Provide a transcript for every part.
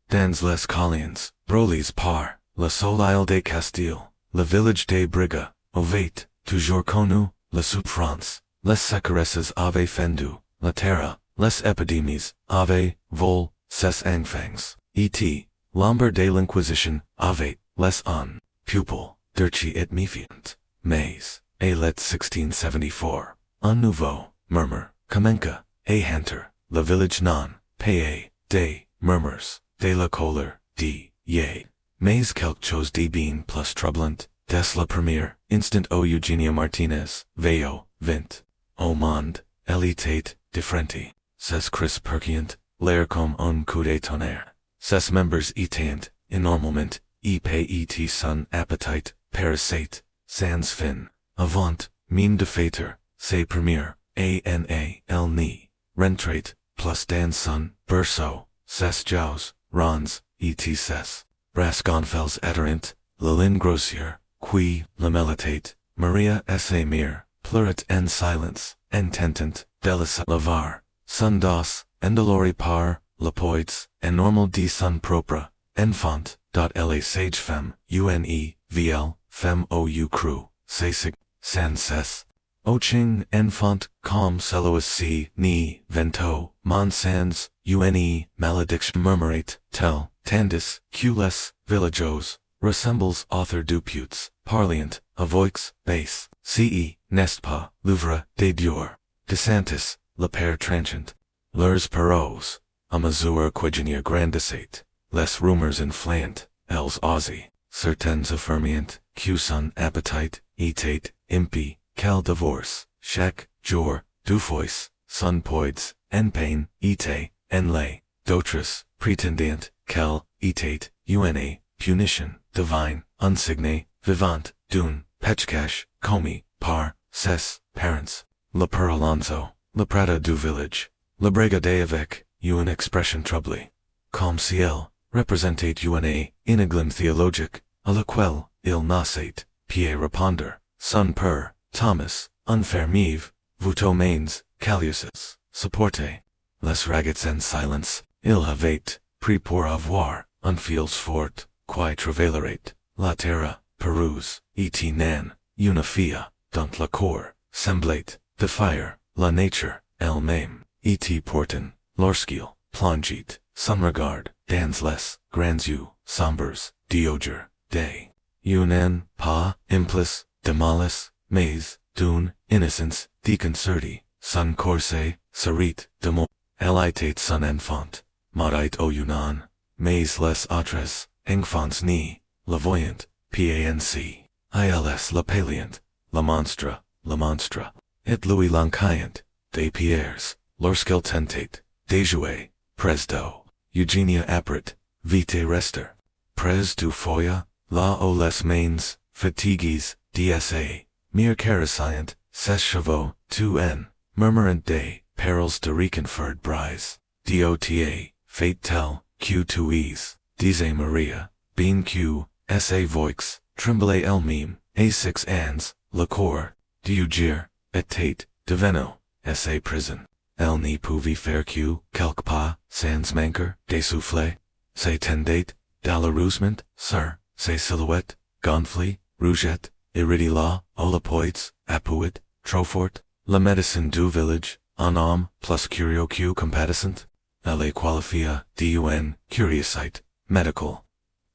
dans les collines, Broly's par, le soleil de Castille, le village de Briga, Ovate, toujours connu, la souffrance, les sécheresses avaient fendu, la terre, les épidémies, avaient, vol, ses enfants, et, l'ombre de l'Inquisition, avait, les un, pupil, dirci et méfiant, mais, et let 1674, un nouveau, murmure, commença, et hunter, le village non, paye, des, murmures, de la colère, yea, mais quelque chose de bien plus troublant, dès la première, instant o Eugenia Martinez, Vallejo, 20, au monde, elle était, différente, ses cris perquient, l'air comme un coup de tonnerre, ses membres étaient, énormément, et son appétit, parasite, sans fin, avant, mine de fêter, ses premières, elle ni, rentrait, plus dans son berceau, ses jaws, ronds, et ses, brasconfels adherent, la ligne grossière, qui, la melitate, Maria sa mère, pleurait en silence, intentant, délaissant lavar, son dos, endolori par, la poids, normal de son propre, enfant, la sage femme, une, femme ou cru, c'est sans cesse. Oching, enfant, comme celois si, ni, vento, mon sans, une, malédiction murmurate, tel, tandis, les, villageois, ressembles author duputes, parliant, avoix, base, ce, n'est pas, l'ouvre, de dur, desantis, le père tranchant, leurs perros, a mesure quigenia grandissate, les rumors inflant, els ozzy, certains affirmient, que son appetite, etate, impie, cal divorce, chaque jour, du fois, son poids, en pain, ete, en lay, d'autres, pretendant, cal, etate, une, punition, divine, unsigné, vivant, d'une, petcash, commis, par, ses, parents, le père Alonso, le prada du village, le brega de avec, une expression troublée, comme si elle, représentait une, enigme théologique, à laquelle, il nascait, pied répondre, son père, Thomas, unfermive, vuto mains, caliuses, supporte, les raggets en silence, il avait, pris pour avoir, un fils fort, qui travaillerait, la terre, peruse, et nan, une fille, dans la cour, semblait, de fire, la nature, elle-même, et portant, lorsqu'il, plongit, son regard, dans les, grands yeux, sombres, d'oger, de, un, pas, implice, de malice, mais, d'une, innocence, déconcertée, son corset, serit, de mot, elle était son enfant, maudit au Yunan, mais les autres, enfants ni, la voyant, panc, ils la paliant, la monstre, et lui l'encaillant, des pierres, lorsqu'il tentait, de jouer, presto, Eugenia apprit, vite rester, pres du foya, la o les mains, fatigues, dsa, mere caressant, ses chevaux, tu en, murmurant des, perils de reconferred brise, dota, fate tel, q tu es, disait Maria, bien q, sa voix, tremblait elle-même, a six ans, la cour, d'ugir, et tate, deveno, sa prison, elle n'y pouvait faire que, quelque pas, sans manquer, dessouffler, se tendait, d'allerousement, sur, ses silhouettes, gonflées, rougettes, iridila, olapoids, appuit, trop fort, la médecine du village, un homme, plus curio que compatissant, elle qualifia, dun, curiosite, medical,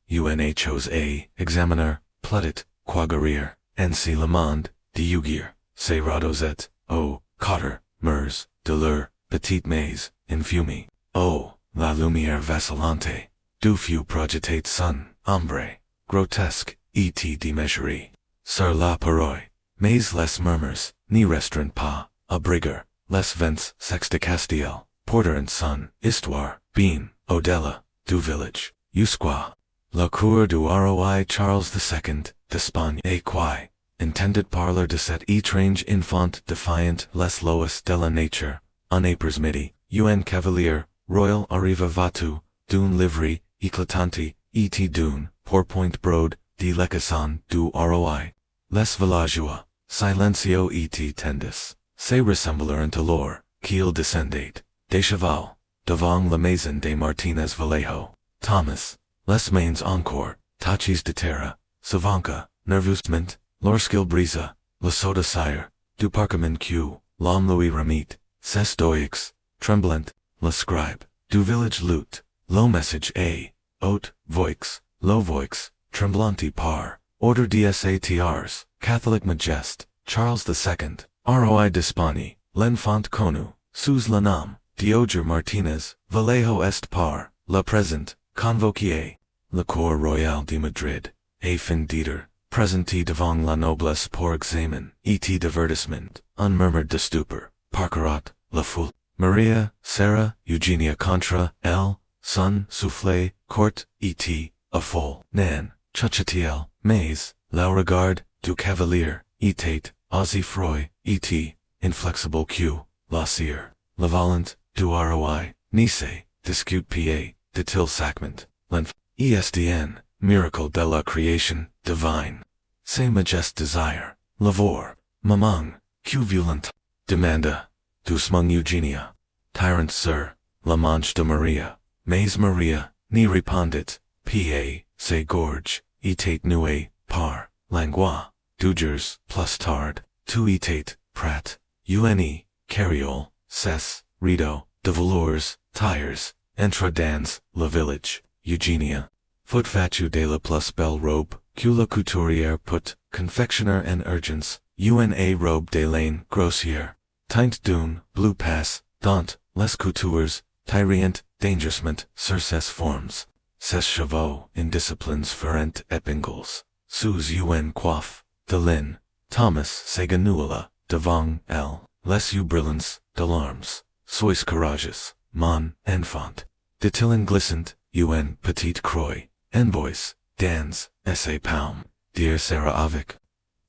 une chose a, examiner, plutit, quaguerir, ainsi le monde, d'ugir, se radozet, o, cotter, mers, de leur, petite mais, infumi, o, la lumière vacillante, du feu projetate son, ombre, grotesque, et démesuré, sur la parole, mais les murmures, n'y restreinent pas, à briguer, les vents, sex de Castille, porter en son, histoire, bien, au-delà, du village, jusqu'aux, la cour du roi Charles II, d'Espagne et qui, intended parler de cet étrange enfant defiant les lois de la nature, en après midi, un cavalier, royal arriva vatu, d'une livrée, éclatante, et d'une, pourpoint broad, de l'écusson du roi, les villageois, silencio et tendis, se ressemblèrent alors, qu'il descendait, des chevaux, devant la maison de Martinez Vallejo, Thomas, les mains encore, tachis de terra, savanca, nervusment, lorskil brisa, la soda sire, du parcamen q, l'homme Louis Ramit, ses doix, tremblant, la scribe, du village lute, lo message a, haute, voix, lo voix, tremblanti par, order dsatrs, Catholic majest, Charles II, roi d'Espagne, l'enfant connu, sous le nom, Dioger Martinez, Vallejo est par, la présent, convoquier, la cour royale de Madrid, a fin d'eater, présenté devant la noblesse pour examen, et divertissement, unmurmured de stupor, parcarot, la foule, Maria, Sarah, Eugenia contra, elle, son, soufflé, court, et, a folle, nan, chuchatiel, mais, la regarde, du cavalier, etate, Ozzy Froy, et, inflexible q, la cire, la valent, du roi, nice, discute pa, de til sacment, l'enf, esdn, miracle de la création, divine. C'est majest desire, lavor, mamang, q violent, demanda, doucement Eugenia, tyrant sir, la manche de Maria, mais Maria, ni répondit, pa, se gorge, etate nuée, par, langua, dugers, plus tard, tu etate, prat, une, carriole, ses, rideau, de velours, tires, entradans, la village, Eugenia. Foot fatu de la plus belle robe, que la couturière put, confectioner and urgence, una robe de laine, grossière. Teint d'une, blue pass, dont, les coutures, tyrient, dangerousement, sur ses formes. Ses chevaux, indisciplines ferent épingles, sous un coiffe, de lin, Thomas Seganuela, devant elle, les yeux brillants, d'alarmes, sois courageous, mon enfant. De-til glissant, un petite croix, envoys, dans, essa palm, dear Sarah avec.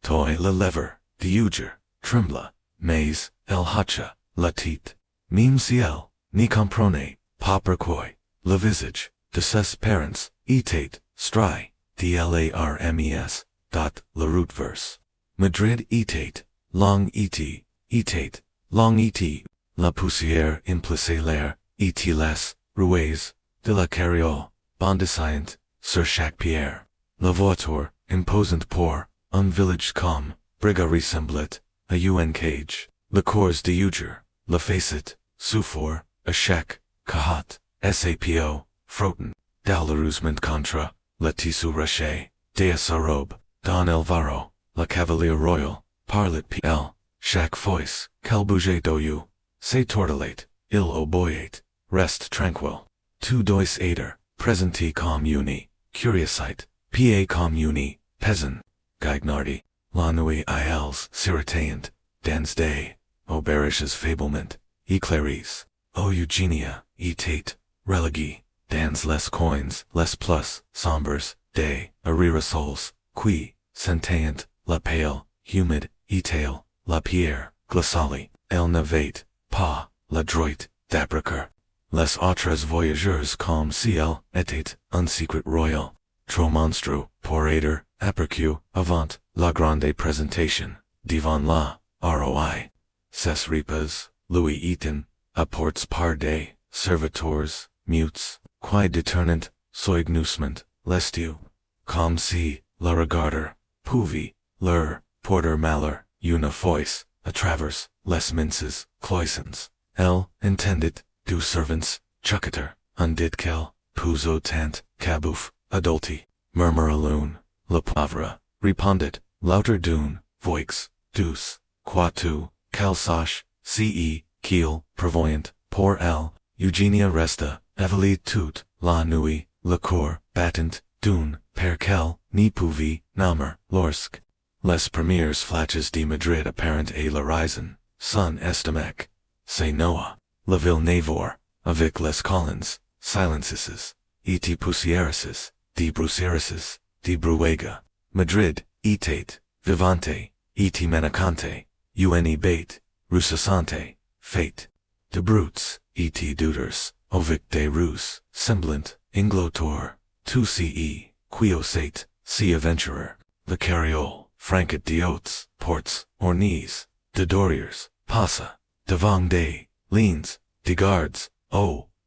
Toi le lever, diuger, trembla, mais, el hacha, la tête. Meme ciel, ni comprenez, pas pourquoi, le visage, de ses parents, etate, stry, dlarmes, dot, la route verse. Madrid etate, long et, la poussière implice l'air, et les, roues, de la carriole, bondissant, sur chaque pierre. La voiture, imposant pour, un village comme, briga ressemblet, a un cage. La cours de uger, la facet, souffort, a chèque, cahat, sapo, froten, d'alerousement contra, la tissu raché, de sa robe, don Elvaro, la cavalier royal, parlet pl, chaque fois, quel bouger d'oyu, se tortelate, il oboyate, reste tranquille. Tu dois aider, presenti com uni, curiosite, pa com uni, peasant, gaignardi, la nuit ils, siriteant, dans day, o berishes fablement, eclairis, o Eugenia, etate, religi, dans les coins, les plus, sombres, day, arirasols, qui, sentient, la pale, humid, etale, la pierre, glaciali, el navate, pas, la droite, d'abricar. Les autres voyageurs comme ciel, étaient, un secret royal, trop monstreux, pour aider, apercu, avant, la grande présentation, devant la, roi. Ses repas, Louis Eaton, apports par des, serviteurs, mutes, qui détournent, soignusement, l'estiu. Comme si, la regarder, pouvait, leur, porter malheur, une fois, à travers, les minces, cloisons. Elle, intendit, du servants, chucketer, undit quel, puso tant, cabouf, adulti, murmuraloon, la pauvre, répondit, lauter d'une, voix, douce, quoi tu, calsache, ce, kiel, prévoyant, pour elle, Eugenia resta, evalit toute, la nuit, la cour, battant, d'une, per quel, ni pouvait, nommer, lorsque. Les premières flashes de Madrid apparent et l'horizon, son estimec, c'est Noah. La ville navor, avec les collines, silences, et poussiéreses, de brucereses, de bruega. Madrid, etate, vivante, et menacante, une bête, russissante, fate. De brutes, et duders, ovic de rus, semblant, inglotor, tu ce, quiosate, si aventurer. The carriole, franket d'otes, ports, ornies, de doriers, passa, devant des, liens, de gardes,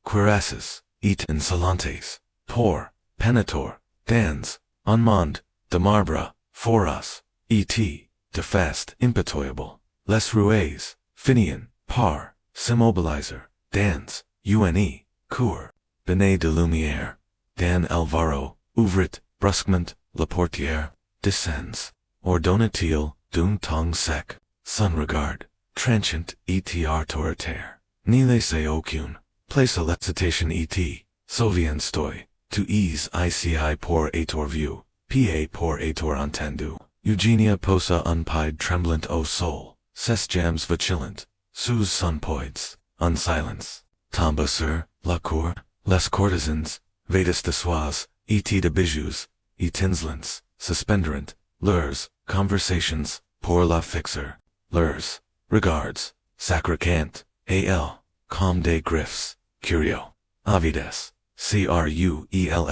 cuirasses, et insolentes, pour, penetor, dans, un monde, de marbre, for us, et, de fast, impitoyable, les roues, finian, par, s'immobilizer, dans, une, cour, benet de lumière, Dan Alvaro, ouvrit, brusquement, la portière, descends, ordonne-t-il, d'un ton sec, sun regard, trenchant, et autoritaire, ni laissez aucune, place à l'excitation et, sauvien stoi, to ease ici pour aitor view, pa pour aitor entendu, Eugenia posa unpied tremblant au sol, ses jams vacillant, sous son poids, unsilence, tomba sur, la cour, les courtesans, vetus de soies, et de bijoux, et tinslants, suspenderant, leurs, conversations, pour la fixer, leurs, regards, sacrocant, al, comme des griffes, curio, avides, cruels,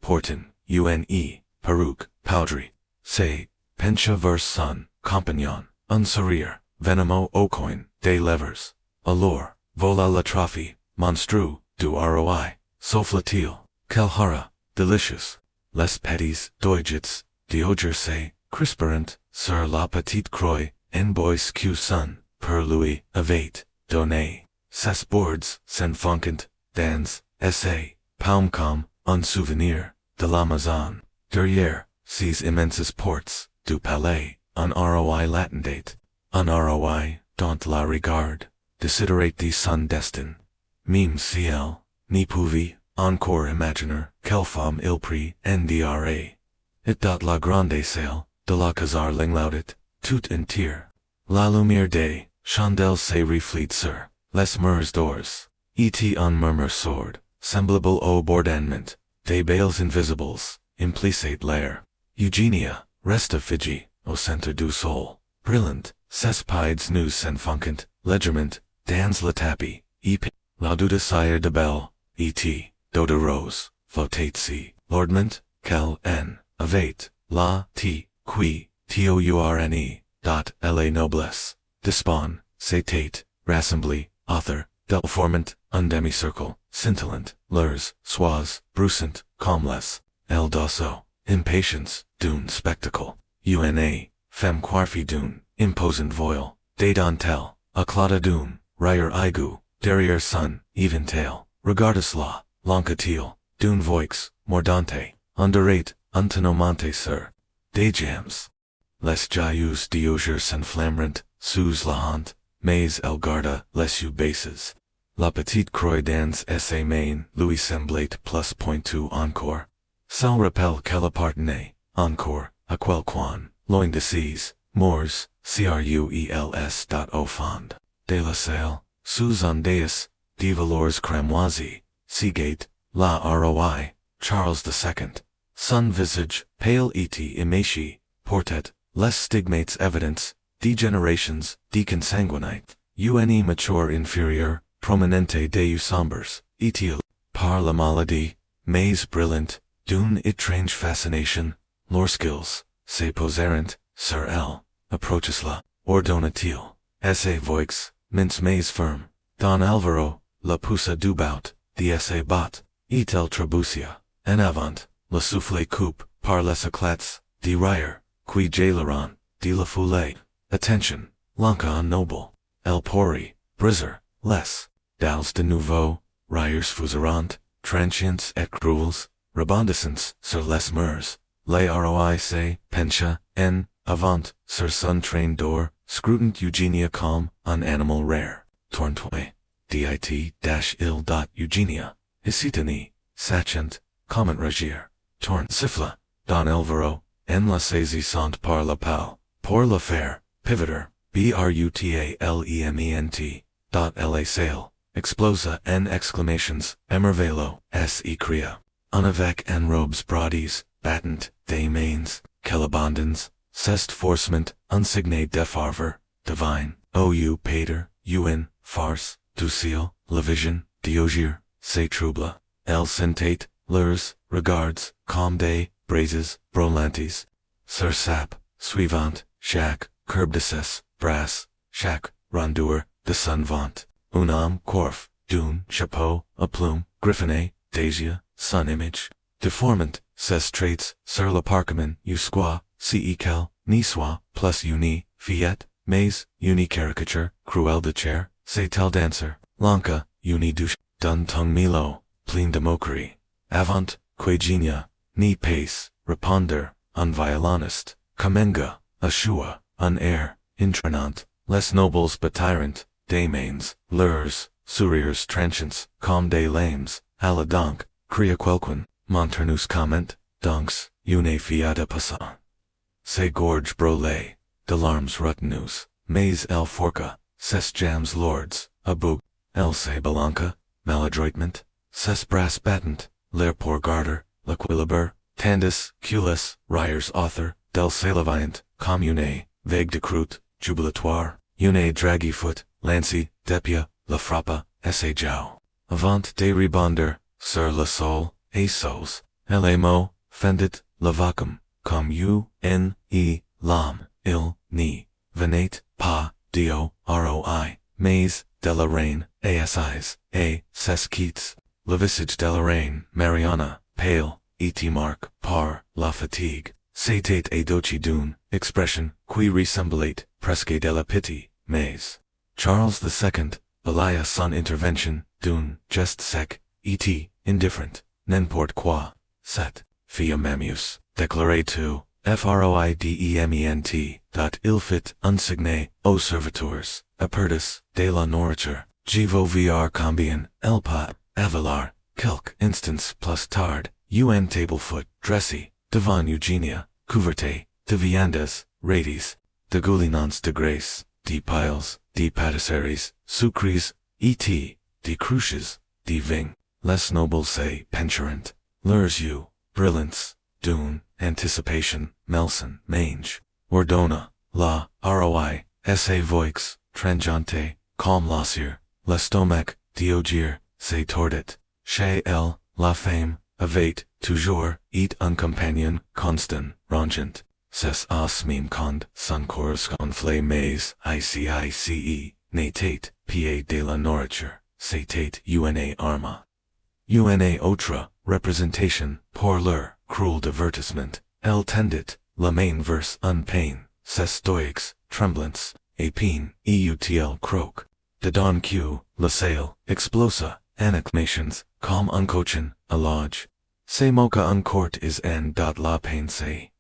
portin, une, perruque, powdery, say, pencha vers son, compagnon, un sourire, venimo aucoin, des levers, allure, vola la trophy, monstru, du roi, souffle-t-il, calhara, delicious, les petits, doigits, diogerse, crisperant, sur la petite croix, en bois que son, per lui, avate, donné, ses boards, s'en funkant, dans, essay, palmcom, un souvenir, de l'Amazon, derrière, ces immenses portes, du palais, un roi latendate, un roi, dont la regarde, desiderate de son destin, mime ciel, ni pouvait, encore imaginer, quelle femme il prit, ndra. Et dot la grande salle, de la casar linglaudet, tout entier. La lumière des chandelles se reflète sur, les murs d'ors, et un murmure sourd, semblable au bourdonnement, des bales invisibles, implicate l'air. Eugenia, resta figi, au centre du sol, brillant, ses pieds nus s'enfoncant, légèrement, dans le tapis, et la du desire de belle, et do de rose, flottate-si, lordment, quel en, avate, la, qui, tourne, dot, la noblesse, dispon, satate, rassembly, author, del formant, un demi-circle, scintillant, leurs, sois, bruissant, comless, el dosso, impatience, d'une spectacle, una, femme coiffée d'une, imposant voile, des dentelles, éclat d'une, rire aigu, derrière son, eventail, regardus la, loncatil, d'une voix, mordante, underate, antenomante sur, des jams. Les jailloux d'auger s'enflammeront, sous la honte, mais elle garda les yeux baisses. La petite croix dans sa main lui semblait plus pointue encore. S'en rappelle qu'elle appartenait, encore, à quelqu'un, loin de ses, moors, cruels. Au fond de la salle, sous un dais, de velours cramoisi, Seagate, la roi, Charles II. Son visage, pale et emacié, portait, les stigmates evidence, degenerations, deconsanguinite, une mature inférieur, prominente des sombres, et par la maladie, mais brillant, d'une étrange fascination, lorsqu'ils se posèrent sur elle, approches-la, ordonne-t-il, sa voix, mince mais ferme, Don Alvaro, la poussa du bout, de sa botte, et elle trébucha, en avant, le souffle coupe, par les éclats, de rire, qui jaileront, de la foule, attention, l'enca en noble, el pourri, briser, les, dals de nouveau, rires fuseront, transients et cruels, rebondissants sur les murs, les rois pencha, en, avant, sur son train d'or, scrutant Eugenia comme, un animal rare, tournois, dit-il, Eugenia, hésitanie, sachant, comment ragir, tourne siffla, Don Alvaro, en la saisissant par la pal, pour le faire, pivoter, brutalement, dot la sail, explosa en exclamations, emervelo, se cria, un avec en robes brodies, battant, des mains, quelle abondance, cest forcement, unsigné defarver, divine, ou pater, un, farce, du ciel, la vision, diogir, se trouble, el sentate, leurs, regards, comme des, braises, brolantes, sur sap, suivant, chaque, curb de cesse, brass, chaque, rondeur, de son vent, un homme, coiffe, d'une, chapeau, a plume, griffonné, Desia, sun image. Deformant, ses traits, sur le parchemin, jusqu'aux, cal, niçois, plus uni, fiat, mais, uni caricature, cruel de chair, c'est tel dancer, lanka, uni douche, dun tongue milo, plein de moquerie. Avant, que genia, ni pace, reponder, un violonist, commenga, a shua, un air, intranant, les nobles but tyrant, des mains, lures, sourires tranchants, comme des lames, à la donc, cria quelqu'un, Monternus comment, dunks, une fiada passant. Se gorge brole, de larmes retenues, mais el forca, ses jams lords, a boug, el se balanca, maladroitement, ses brass battant, l'air pour garter, l'equilibre, tandis, culus, Ryer's author, del Salaviant, commune, vague de croûte, jubilatoire, une draggy foot, lancy, depia, la frappa, esse jau. Avant de rebonder, sur le sol, asos, l'emo, fendit, la vacum, comme l'âme, il, ni, venate, pas, dio, roi, mais, de la reine, asis, ses quittes, le visage de la reine, Mariana, pale, et marque, par, la fatigue, c'était et doci d'une, expression, qui ressemblait, presque de la pitié, mais. Charles II, Elia son intervention, d'une, geste sec, et, indifferent, n'importe quoi, cette, fille mamius, déclaré to, froidement, dot il fit, unsigné, aux serviteurs, apertus, de la nourriture, jivo vr combien, elpa, avalar, quelque instance plus tard, un tablefoot, dressy, devant Eugenia, couverté, de viandas, radies, de goulinants de grace, de piles, de pâtisseries, sucres, et, de cruches, de ving, les nobles say, penchant, lures you, brillants, dune, anticipation, melson, mange, ordona, la, roi, esse voix, trangeante, calm lossier, l'estomac, diogir, se tordit, chez elle, la femme, avate, toujours, et un compagnon, constant, rangent, ses as meme cond, son correspond mais, icice, natate, pa de la nourriture, satate una arma. Una autre, representation, pour leur, cruel divertissement, elle tendit, la main verse unpain, ses stoics, tremblants, épine, eutl croak, de don q, la sail, explosa, annecmations, calm uncoachin, a lodge. Se mocha uncourt is n. La pain say.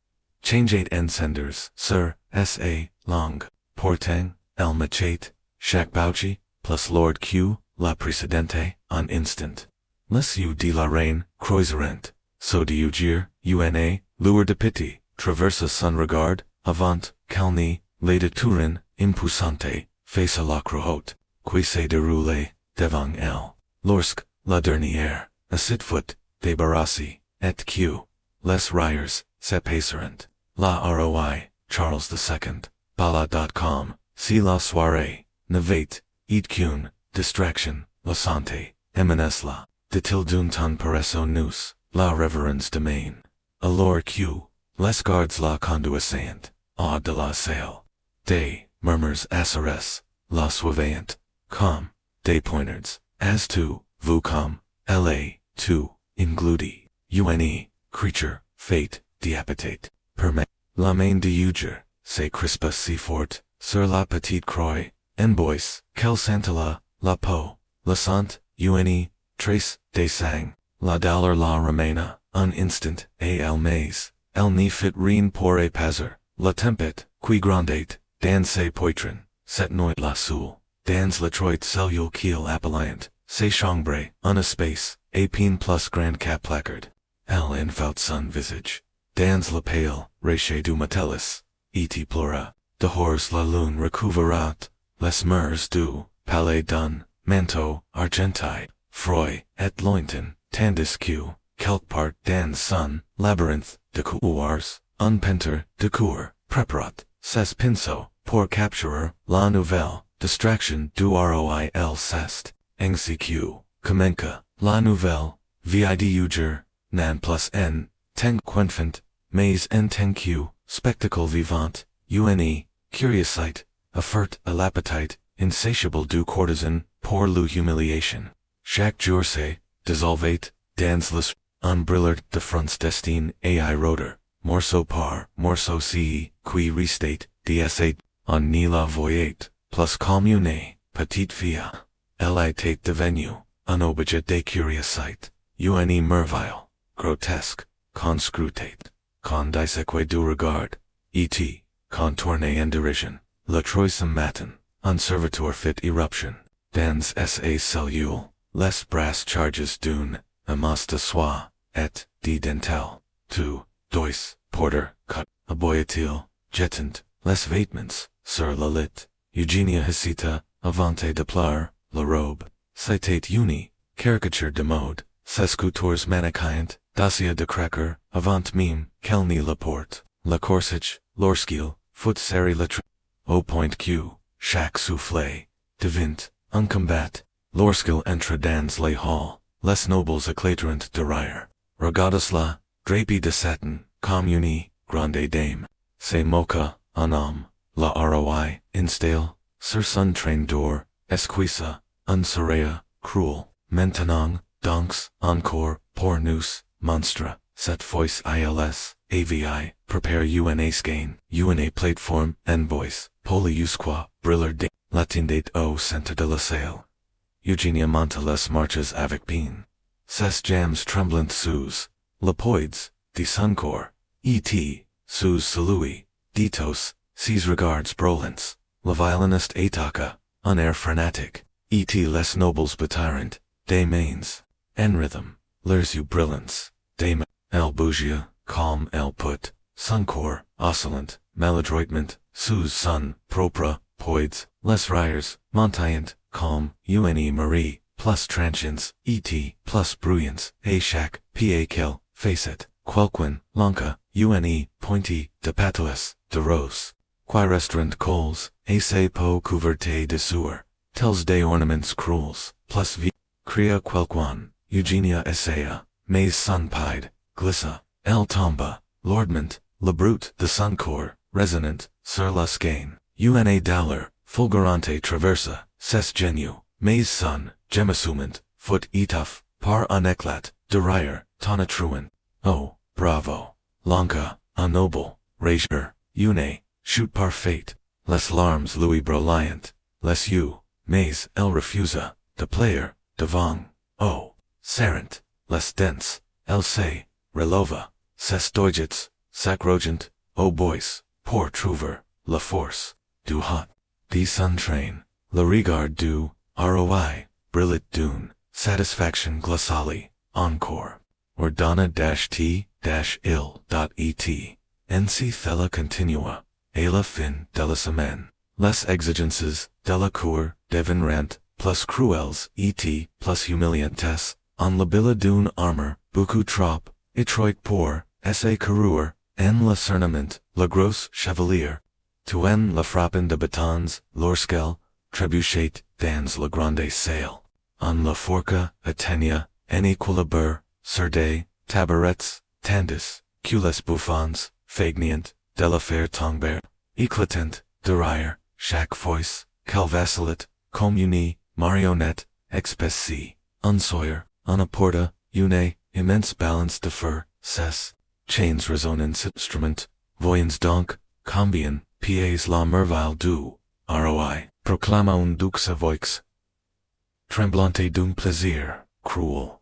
Change 8 encenders, sir, sa, long, portang, el machete, shak bauchi, plus lord q, la precedente, on instant. Les u de la reine, croiserent, so de ugir, una, lueur de pity, traversa son regard, avant, calni, le de turin, impuissante, face à la cruauté, qui se déroule, devant elle. Lorsque, la dernière, a sitfoot, débarrassi, et q, les Ryers, se passerent. La roi, Charles II, bala.com, si la soirée, navate, et qu'une, distraction, la santé, emanesla, de-t-il d'un ton paresso nous, la révérence de main. Alors q, les gardes la conduisant, hors de la salle. Des, murmures asseres, la suivante, comme, des poignards, as to, vous comme, la, to, ingludi, une, creature, fate, diapitate, permet, la main de uger, se crispa si fort, sur la petite croix, en bois, quel santala, la peau, la sant, une, trace, des sang, la dollar la remena, un instant, el mais, el ni fit rien pour a passer, la tempête, qui grandate, dans ses poitrines, cette noit la soule, dans le troit cellule kiel appellant, se chambre, un espace, épine plus grand cap placard, el infout son visage, dans le pale, réché du metellus, et pleura, de hors la lune recouverat, les murs du, palais d'un, manteau, argentai, froid, et lointain, tandis que, quelque part dans son, labyrinthe, de couloirs, un peintre, de cour, préparat, ses pinceaux, pour capturer, la nouvelle, distraction du roi el cest, NCQ, Kamenka, la nouvelle, vid uger, nan plus n, ten quenfant, mais en ten q, spectacle vivant, une, curious sight, offert à l'appetite, insatiable du courtisan, pour le humiliation. Chaque jour se, dissolvate, dans les unbrillard de France destin ai rotor, morceau par, morceau ce, qui restate, ds8, on ni la voyate, plus commune, petite fille, elitate devenu, un objet de curiosité, une merveille, grotesque, con scrutate, con disseque du regard, et, con tourne en dérision, le troisième matin, un serviteur fit éruption, dans sa cellule, les brass charges d'une, amas de soie, et, de dentelle, two, dois, porter, cut, aboyatil, jetant, les vêtements, sur le lit, Eugenia hesita, avante de plare, la robe, citate uni, caricature de mode, sescutors manichiant, dacia de cracker, avant mime, kelni la porte, la corsage, l'orskil, foot serry la au point q, chaque soufflé, devint, uncombat, l'orskil entra dans les hall, les nobles éclaterant de rire, regadas la, drapé de satin, communi, grande dame, se mocha, un homme, la roi, installe, sur son train d'or, esquissa, un serea, cruel, maintenant, donc, encore, pour nous, monstre, cette fois ils, avi, prepare une skein, une plateforme, envoys, poli jusqu'aux, briller de, latindate au centre de la salle. Eugenia monta les marches avec peine. Ses jambes tremblant sous, le poids, de son corps, et, sous celui, ditos, ses regards brûlants, le violiniste attaque, un air frenetique, et les nobles batirant, des mains, en rhythm, leurs yeux brillants, des mains, elle bougia, calme elle put, son corps, oscillant, maladroitement, sous son, propre, poids, les rires, montaillant, calme, une marie, plus transients, et, plus bruyants, a chaque, pa quel, facet, quelqu'un, lanca, une, pointy, de patois, de rose, qui restaurant cols, a se po couverté de sueur, tels des ornements cruels, plus v, cria quelqu'un, Eugenia essaya, mais son pied, glissa, elle tomba, lordement, le brute de son corps, résonant, sur la skein, une dollar, fulgurante traversa, ses genu, mais son, gemissumant, foot étoffe, par un éclat, de rire, tonitruant, oh, bravo, lanca, un noble, rageur, une, shoot par fate, les larmes lui broliant, les yeux, mais elle refusa, de player, devant, oh, serrant, les dents, elle se, relova, ses doigts, sacrogent, oh boys, pour trouver, la force, du hot, de son train, le regard du, roi, brillit d'une, satisfaction glaciale, encore, ordonna-t-il.et, nc thella continua, et la fin de la semaine, les exigences, de la cour, devinrant, plus cruels, et, plus humiliantes, en l'habila d'une armor, beaucoup trop, étroit pour, essayer courir, en le cernament, le gros chevalier, tu en la frappin de batons, lorsqu'elle, trébuchet, dans le grande salle, en la forca, atenia, en équilibre, sur des, tabarets, tandis, que les bouffons, feignant, de la faire tomber, éclatant, de rire, chaque fois, qu'elle vacillait, comme une, marionnette, espèce, un sawyer, un apporta, une, immense balance de fer, ses, chains résonnants instrument, voyons donc, combien, pieds la merveille du, roi, proclama un duc sa voix, tremblante d'un plaisir, cruel.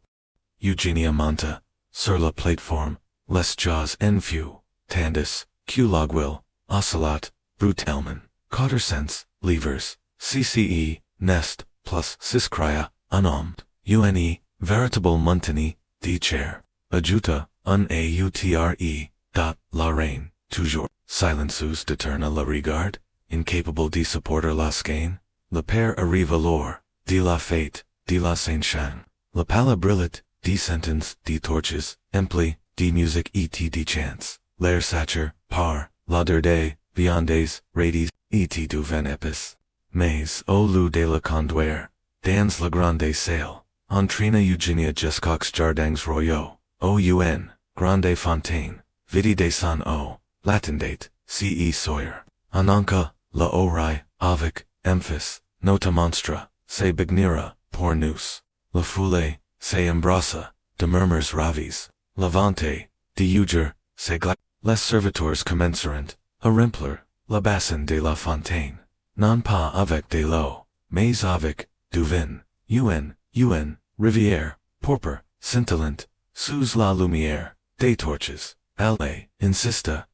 Eugenia monta, sur la plateforme, les jaws enfus, tandis, que l'aiguille, ocelot, brutalement, quatercents, livres, cce, nest, plus siscria, un homme, une, véritable montagne, de chair, ajuta, un autre, dot, la reine, toujours, silencieux de tourner le regard, incapable de supporter la skein, le père arrive alors, de la fête, de la Saint-Chang, le palais brillit, de sentence, de torches, empli, de musique et de chants, l'air sature, par, l'odeur des, viandes, radies, et du vin épice. Mais, au lieu de la conduire, dans la grande salle, entraîna Eugenia jusqu'aux jardins royaux, un, grande fontaine, vidi de son eau, latindate, ce sawyer, ananka, la oreille, avec, emphas, nota monstre, se bignera, pour nous, la foule, se embrassa, de murmurs ravis, levante, de uger, segla, les serviteurs commencerant, a remplir, la bassin de la fontaine, non pas avec de l'eau, mais avec, du vin, un, rivière, pourpre, scintillant, sous la lumière, des torches, allez, insista,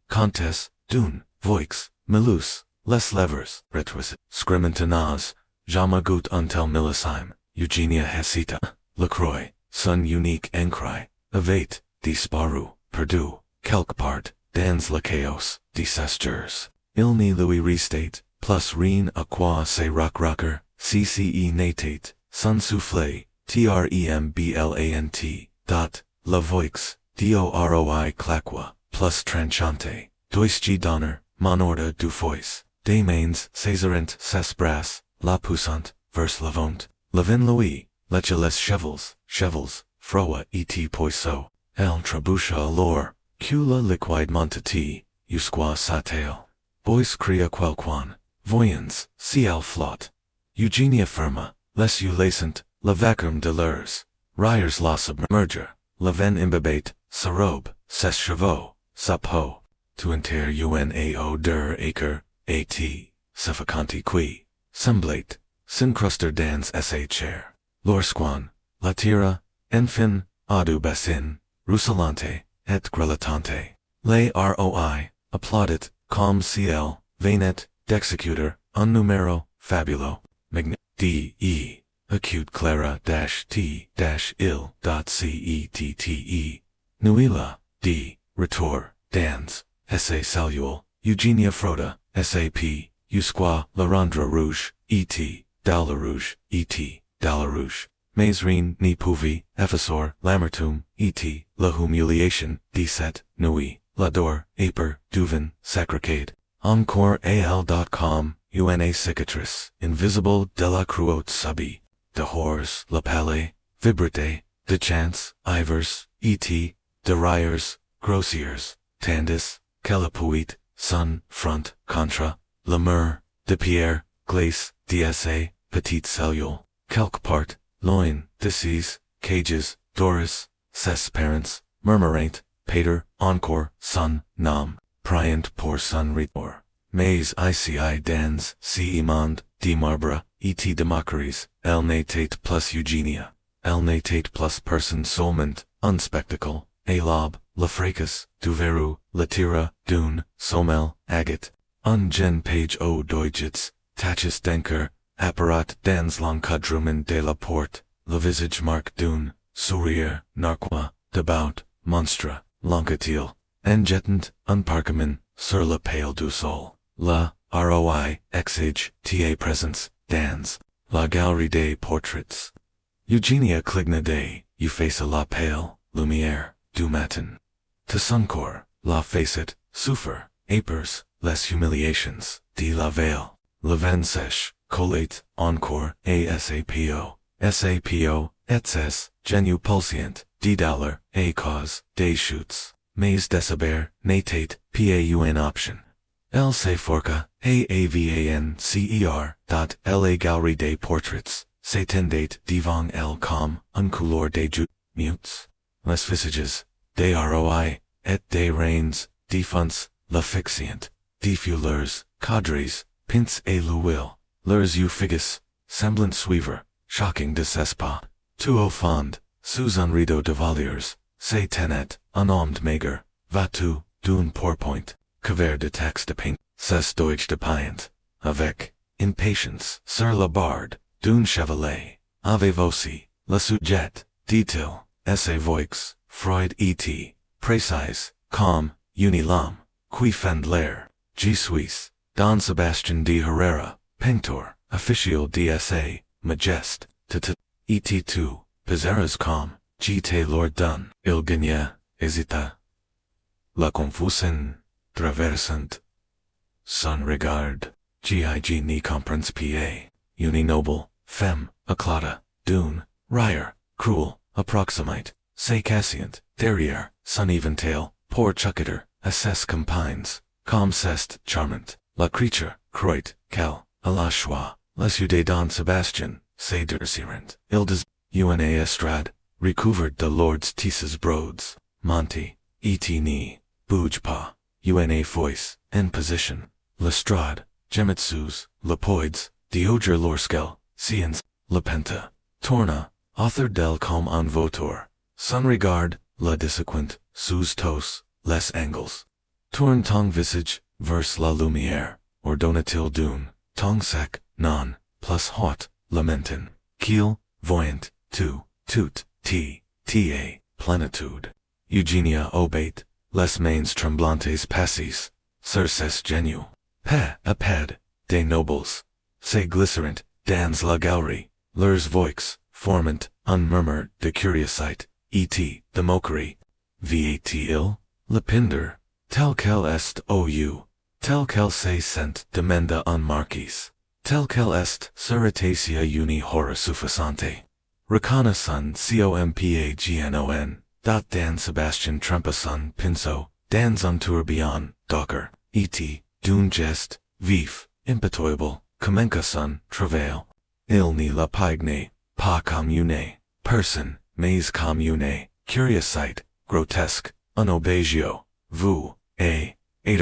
comtesse, d'une, voix, melus, les levers, retroisit, scrimentinaz, jamais goût un tel millésime, Eugenia hesita, Lacroix, son unique encry, avate, disparu, perdu, quelque part, dans le chaos, desestures, il ni lui restate, plus rien à quoi se rocker, cce natate, sun soufflé, tremblant, dot, la voix, doroi claqua, plus tranchante, doisgi donner, mon ordre du fois, des mains, césarent ses bras, la poussante, vers levant, levin louis, leche les chevels, froa et poisson, el trebucha alors, cula liquide montati, jusqu'aux sateo, bois cria quelquan, voyons, ciel flot, Eugenia firma, les ulacent, le vacuum de leurs, riers la submerger, le vin imbibate, sa robe, ses chevaux, sa peau, tu inter unao der acre, at, suffocanti qui, semblate, s'incruster dans sa chair, lorsqu'on, la tira, enfin, adu bassin, ruisselante, et grelatante, les roi, applaudit, comme ciel, venet, d'executor, un numero, fabulo, de, acute clara t il cette, nuila, d, retour, dans, sa saluel, Eugenia Froda, sap, jusqu'à la rendre rouge, et, dans le rouge, et, dans le rouge, Maisrine ni pouvi, effacer, l'amertume, et, la humiliation, 17, nuit, l'ador, aper, duvin, sacricade, encore al.com, una cicatrice, invisible de la cruauté subie, de hors, le palais, vibrité, de chance, ivers, et, de riers, grossiers, tandis, calapuit, sun, front, contra, la mur, de pierre, glace, dsa, petite cellule, quelque part, loin, disease, cages, doris, ses parents, murmurant, pater, encore, son, nom, priant pour son retour, mais ici dans, ce monde, de marbre, et de moqueries, elle n'était plus Eugenia, elle n'était plus personne seulement, un spectacle, a lobe, le fracas, du verrou, la tira, d'une, sommel, agate, un gen page au doigits, tachis denker, apparat dans l'encadrement de la porte, le visage marque d'une, sourire, narquois, devout, monstre, longatil, en jetant, un parchemin, sur le pale du sol, la, roi, exige, ta présence, dans, la galerie des portraits. Eugenia cligna de, efface la pale, lumière, du matin. To son corps, la facet, souffre, apers, les humiliations, de la veille, le vin sèche, collate, encore, asapo, et ses, genu pulsient, de dollar, a cause, des chutes, mais déceber, natate, paun option. Elle se forca, avancer, dot la galerie des portraits, s'étendait devant elle comme un couleur des mutes, les visages, des roi, et des reins, défunts, la fixient, des fuleurs, cadres, pince et l'huile, leurs yeux figus, semblant suivre, shocking desespoir, tout au fond, sous un rideau de voliers, se tenait, un homme maigre, vas-tu, d'une pourpoint, couvert de texte de pink, ses deutsch de païent, avec, impatience, sur la barde, d'une chevalet, avez-vous, le sujet, dit-il, sa voix, Freud et, précise, comme, unilam, qui fend l'air, je suis, Don Sebastian de Herrera, Pintor, official DSA, Majest, et tu, Pizarras comme, G. Lord Dun, il gagna, hésita. La confusion, traversant. Son regard, Gig ni comprens pa, uni noble, femme, acclata, dune, rire, cruel, approximate, se cassient, derrière, son eventail, poor chucketer, assess compines, com cest, charmant, la creature, croit, cal, a la choix, les de Don Sebastian, se desirant, il des, una estrade, recouvert de lords tisses broads, Monty, et ni, bouge pas, una voice, en position, lestrade, gemitsus, lepoids, dioger lorskel, science, lepenta, torna, author del com en votor, son regard, la dissequent, sous tos, les angles. Tourne tong visage, verse la lumière, ordonatil dune, tong sec, non, plus hot, lamentin, kiel, voyant, tout, ta, plenitude. Eugenia obate, les mains tremblantes passis, circes genu, aped, des nobles, se glycerint, dans la galerie, leurs voix, formant, unmurmured, de curiosite, et, de moquerie, vat il, lepinder, tel quel est ou, tel quel se sent demanda un marquis, tel quel est suritatia uni hora suffisante. Reconnaissant compagnon, dot Dan Sebastian Trempason Pinso, dans un tourbillon, docker, et, d'un geste, vif, impitoyable, comenca son, travail. Il ni la pigne, pas commune, person, mais commune, curiosite, grotesque, un obégio, vous, ader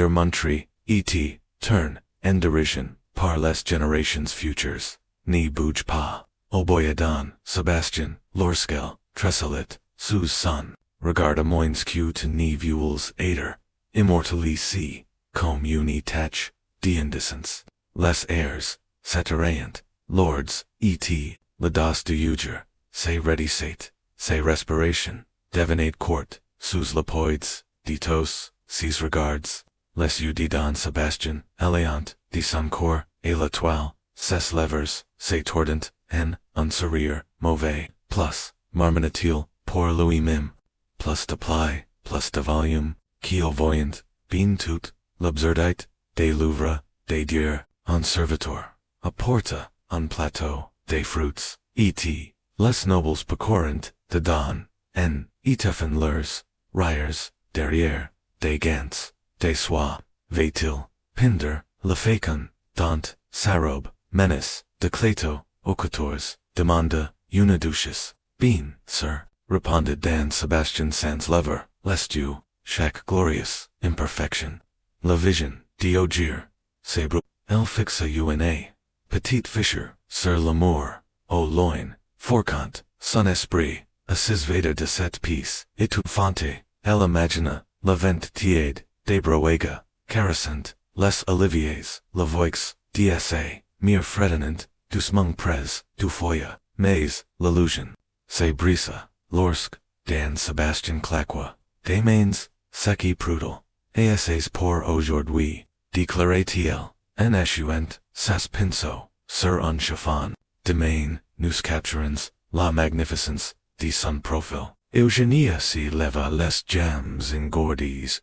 montri, et, turn, en derision, par les générations futures, ni bouge pas. Oboyadon, Sebastian, Lorskel, Tresselit, sous son, regarde moins que to ni vules ader, immortally si, com uni tach, deindicence, les airs, saturant, lords, et, ladas du uger, se redicate, se respiration, devinate court, sous lepoids, ditos, ses regards, les udidon Sebastian, eleant, de son corps, et la toile, ses levers, se tordant, en, un sourire, mauvais, plus, marmonatil, pour Louis Mim, plus de ply, plus de volume, kiel voyant, bien tout, l'absurdite, des Louvres, des dieux, un serviteur, a porta, un plateau, des fruits, et, les nobles pecorant, de don, en, etefen leurs, riers, derrière, des gants, des soies, vetil, pinder, le fécon, dant, sarobe, menace, de cleto, ocators, demanda, uniducius, bien, sir, responded Dan Sebastian sans lever, lest you, chaque glorious, imperfection. La vision, diogir, sabre, el fixa una, petite fisher, sur l'amour, au loin, forcant, son esprit, assis veda de cette piece, étouffante, elle imagina, la vent tiède, des broega, caressant, les oliviers, la voix, dsa, mere fredonant, doucement pres, du foya, mais, l'illusion, se brisa, lorsque, Dan Sebastian Claqua, des mains, sec et prudel, assays pour aujourd'hui, déclarait-il, en échouant, sas pinceau, sur un chiffon, de main, nous capturans, la magnificence, de son profil, Eugenia si leva les jams engordis,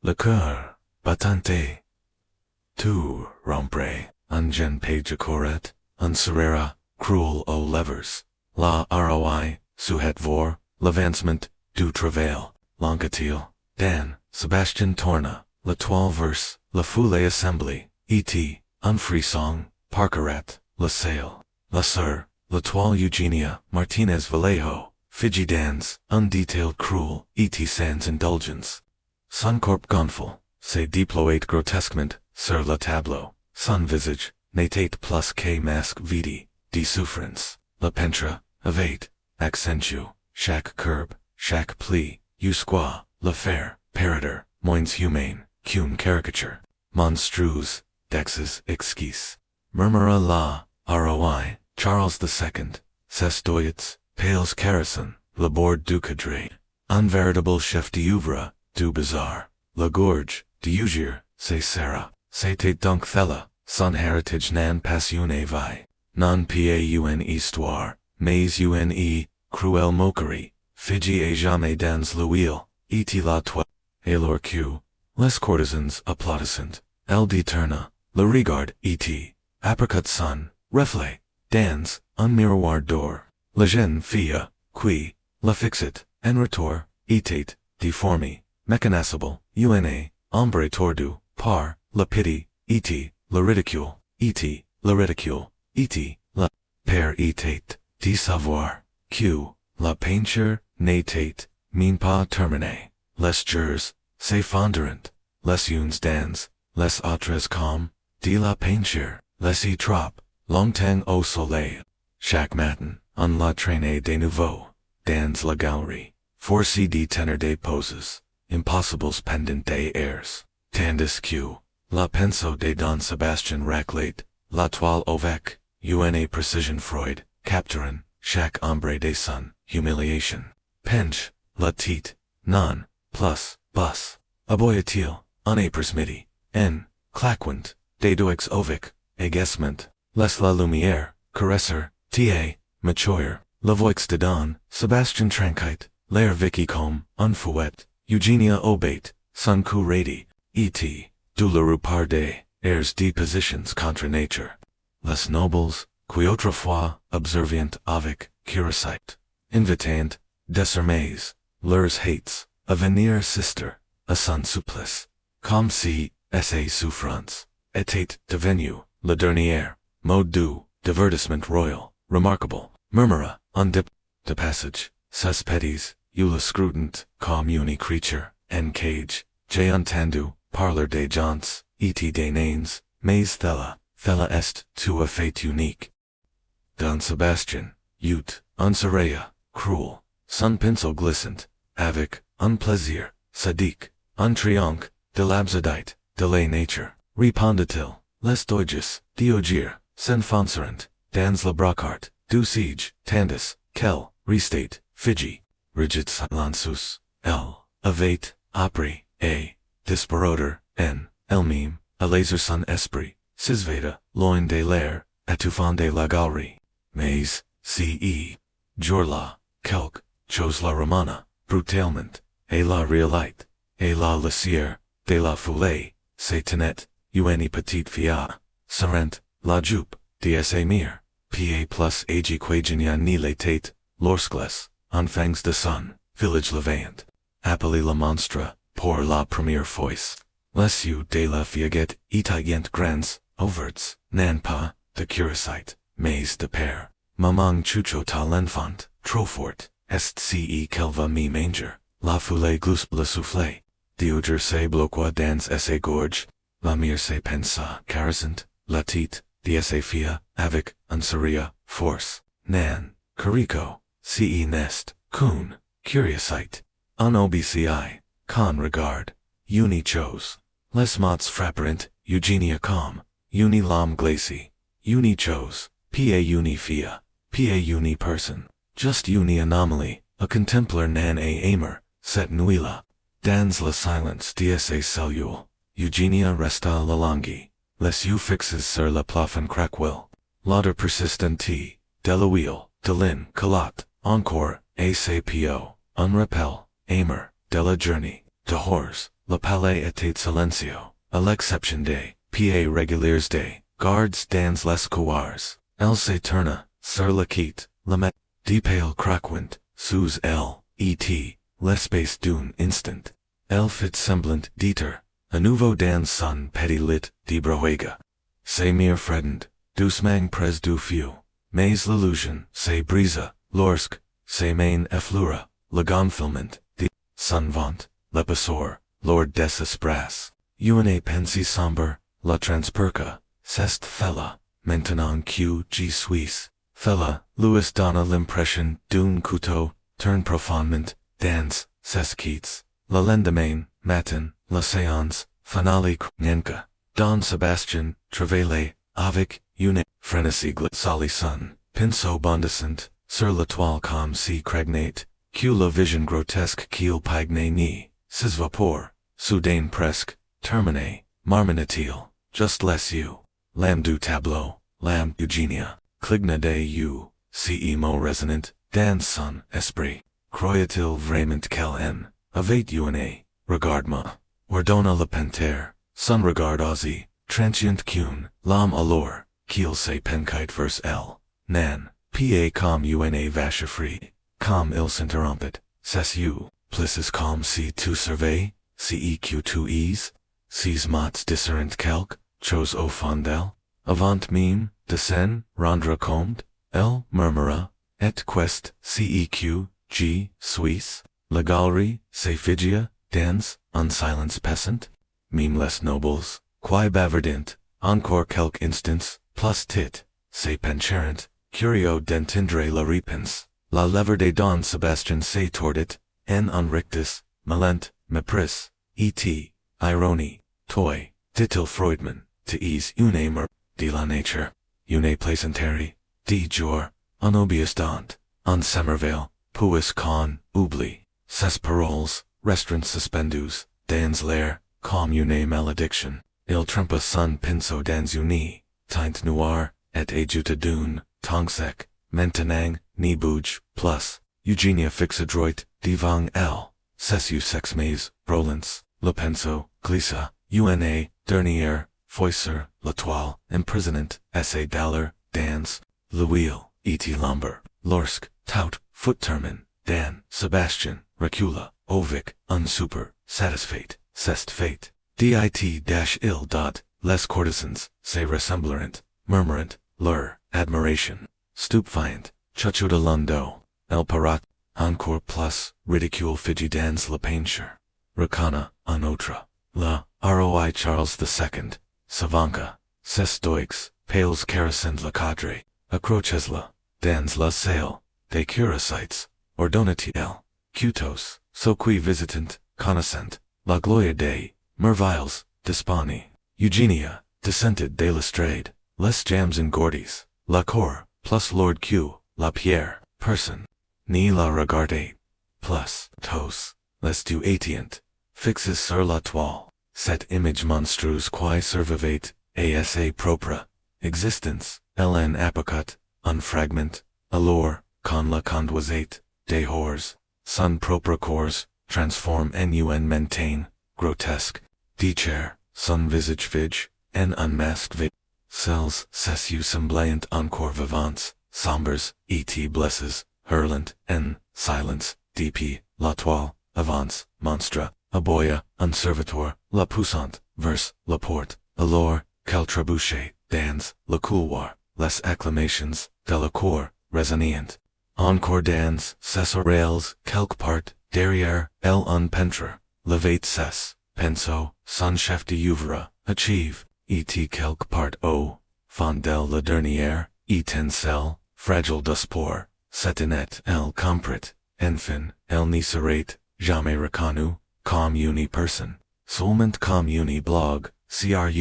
le cœur, battante, tu rompre, un jeune page coret, un serrera, cruel o levers, la roi, sujet vor, l'avancement, du travail, longatil, Dan, Sebastian Torna, la toile verse, la foule assembly, et, un frisson, parcaret, la salle, la sœur, la toile Eugenia, Martinez Vallejo, Fiji dans, un detail cruel, et sans indulgence. Son corps gonfle, se déploie grotesquement, sur le tableau, son visage, n'était plus que masque vide, de souffrance, la pentre, avate, accentue, chaque curbe, chaque pli, jusqu'aux, le fer, parader, moins humain, qu'une caricature, monstrueuse, dexes exquis, murmura la, roi, Charles II, ses doyets, pales carison, le bord du cadre, un véritable chef d'oeuvre, du bizarre, la gorge, d'ugir, se serra, c'était donc thella, son héritage nan passionné vie, non pas histoire, mais cruelle moquerie, Fiji et jamais dans l'huile, et la toile, et l'orque, les courtisans applaudissent, elle détourna, le regard, et, apricot son, reflet, dans, un miroir d'or, la jeune fille, qui, la fixit, en retour, était, déformé, mécanisable, ombre tordu, par, la pity, et, le ridicule, et, la père était, de savoir, que, la peinture, natate, mean pas terminer, les jours, c'est fondurant, les unes dans, les autres comme, de la peinture, les y trop, longtemps au soleil. Chaque matin, on la traîne de nouveau, dans la galerie, forci de tenir des poses, impossibles pendant des airs, tandis que, la pinceau de Don Sebastian Raclette, la toile ovec, une precision Freud, capturing, chaque ombre des sun, humiliation, pinch, la tête, non, plus, bus, aboyatil, en apres midi, en, claquant, des deux ovic, agacement, les la lumière, caresser, ta, machoyer, la voix de Don, Sebastian Tranquite, l'air Vicky Combe, unfouette, Eugenia Obate, son coup radi, et, douloureux par des, airs de positions contre nature. Les nobles, qui autrefois, observient avec, curiosité, invitant, désormais, leurs hates, à venir sister, à son supplice, comme si, sa souffrance, était devenu, le dernier, mode du, divertissement royal, remarquable, murmura, en de passage, ses petits, eu le scrutant, comme une creature, en cage, j'ai entendu, parler des gens, et des nains, mais thella est, tu a fait unique. Don Sebastian, eut, un sourire, cruel, son pinceau glissant, avec, un plaisir, sadique, un triomphe, de l'absurdité, de la nature, répondit-il, les doges, diogir, s'enfonceront, dans la brocart, du siege, tandis, quel, restate, Fiji, rigid silenceus, avait, appris, disparaudre, elle-même, à laser son esprit, sisveda, loin de l'air, étouffant de la galerie, mais, ce jour-là, quelque, chose la romana, brutalement, et la réalite, et la lassière, de la foulée, se tenait, une petite fille, serent, la jupe, de sa mère, pa plus agi quagenia ni la tête, lorsque, enfants de son, village levant, appelé la Monstre, pour la première fois, les yeux de la fillette étaient grands, ouverts, non pas, de curiosité, mais de peur, maman chuchota l'enfant, trop fort, est ce qu'elle va me manger, la foulée glousse le soufflet, Dieuger se bloqua dans sa gorge, la mère se pensa caressant, la tête, de sa fille, avec, un sourire, force, nan, carico, ce nest, coon, curiosité, en obci, con regard, uni chose, les mots frapparent, Eugenia com, uni l'homme glacé, uni chose, pa uni fille, pa uni person, just uni anomaly, a contemplar nan a aimer, cette nuit-là. Dans la silence de sa cellule, Eugenia resta la longue, les yeux fixes sur le plafond craquel, l'odeur persistante, de l'huile, de lin, calotte, encore, asapo, un rappel, aimer, de la journée, dehors, le palais était silencio, à l'exception des, pa réguliers des, gardes dans les couloirs, elle se tourna, sur le quai, la met, de pale craquant, sous elle, et, l'espace d'un instant. Elle fit semblant d'être, à nouveau dans son petit lit de brouhaha. Se mir fredent, doucement près du feu, mais l'illusion se brisa, lorsque, se main effleura, le gonflement, de son vent, l'épaisseur, lord des esprits, une pensée sombre, la transperca, c'est fella, maintenant que j'y suis, fella, Louis donna l'impression d'un couteau, turn profondément, dans, ses quittes. Le lendemain, matin, la séance, finale Nyenka, Don Sebastian, travaillait, avec, une, frénésie glissalisson, pinceau bondissant, sur la toile comme si cragnate, que la vision grotesque qu'il pagne ni, ses vapeurs, soudain presque, terminé, marmonnet-il, just les yeux, l'âme du tableau, l'âme Eugenia, cligna de you, ce mot résonant, dans son esprit, croyait-il vraiment qu'elle avait une, regarde-moi, ordonna le panthère, son regard osé, transient qu'une, l'homme alors, qu'il se penquait vers elle, nan, pa comme une vache free, comme il s'interrompit, ses yeux, plisses comme si tu surveilles, si que tu es, ces mots discernent quelque, chose au fond d'elle, avant même, de scène, rendre compte, elle murmura, et quest, ceq, g, suis, la galerie, se figia, dans, unsilenced peasant, meme les nobles, qui bavardint, encore quelque instance, plus tit, se pencherent, curio d'entendre la réponse, la lever de Don Sebastian se tordit, en unrictus, malent, mepris, et, ironie, toi, dit-il Freudman, to ease une mer, de la nature, une plaisanterie, de jour, un obéissant, un semerveil, puis con, oublie, ses paroles, restaurant suspendus, dans l'air, comme une malédiction, il trempa son pinceau dans une, teinte noire, et ajoute d'une, tongue sec, maintenant, ni bouge, plus, Eugenia fixe droit, devant elle, cessu sex mais, brolance, le pinceau, glissa, una, dernière, foisser, la toile, imprisonnant, essai d'aller, dans, le wheel, et lumber, lorsque, tout, foot termine, Dan, Sebastian, recula, ovic, unsuper, satisfait, cest fate, dit-il dot, les courtesans, se ressemblerant, murmurant, leur, admiration, stupéfiant, chuchuda lundo, el parat, encore plus, ridicule figi dans la peinture, recana, un autre, la, roi Charles II, savanca, ses stoics, pales carascend la cadre, accrochesla, dans la salle, de curacites, ordonati el, cutos, so qui visitant, connaissant, la gloire de, merveilles, disponi, Eugenia, descented de l'estrade, les jams engordis, la cour, plus Lord Q, la pierre, person, ni la regarde, plus, tos, les du atient, fixes sur la toile, cette image monstrueuse qui survivait, asa propre, existence, ln apocat, un fragment, alors, con la conduisait, des hors, son propre corps, transforme nun maintain, grotesque, dicher, son visage vige, en unmasked vige, celles, cessu semblant encore vivants, sombres, et blesses, hurlant, en, silence, dp, la toile, avance, monstre, aboya, un servitor, la puissante, verse, la porte, alors, quel trébuchet, dans, le couloir, les acclamations, de la cour, résonnant. Encore dans, ses oreilles, quelque part, derrière, elle un peintre, levait ses, penso, son chef d'oeuvre, achieve, et quelque part au, fondel la dernière, étincelle, fragile d'espoir, setinet, elle comprit, enfin, elle n'y serait, jamais reconnue, comme une personne, seulement comme une blog, cruelle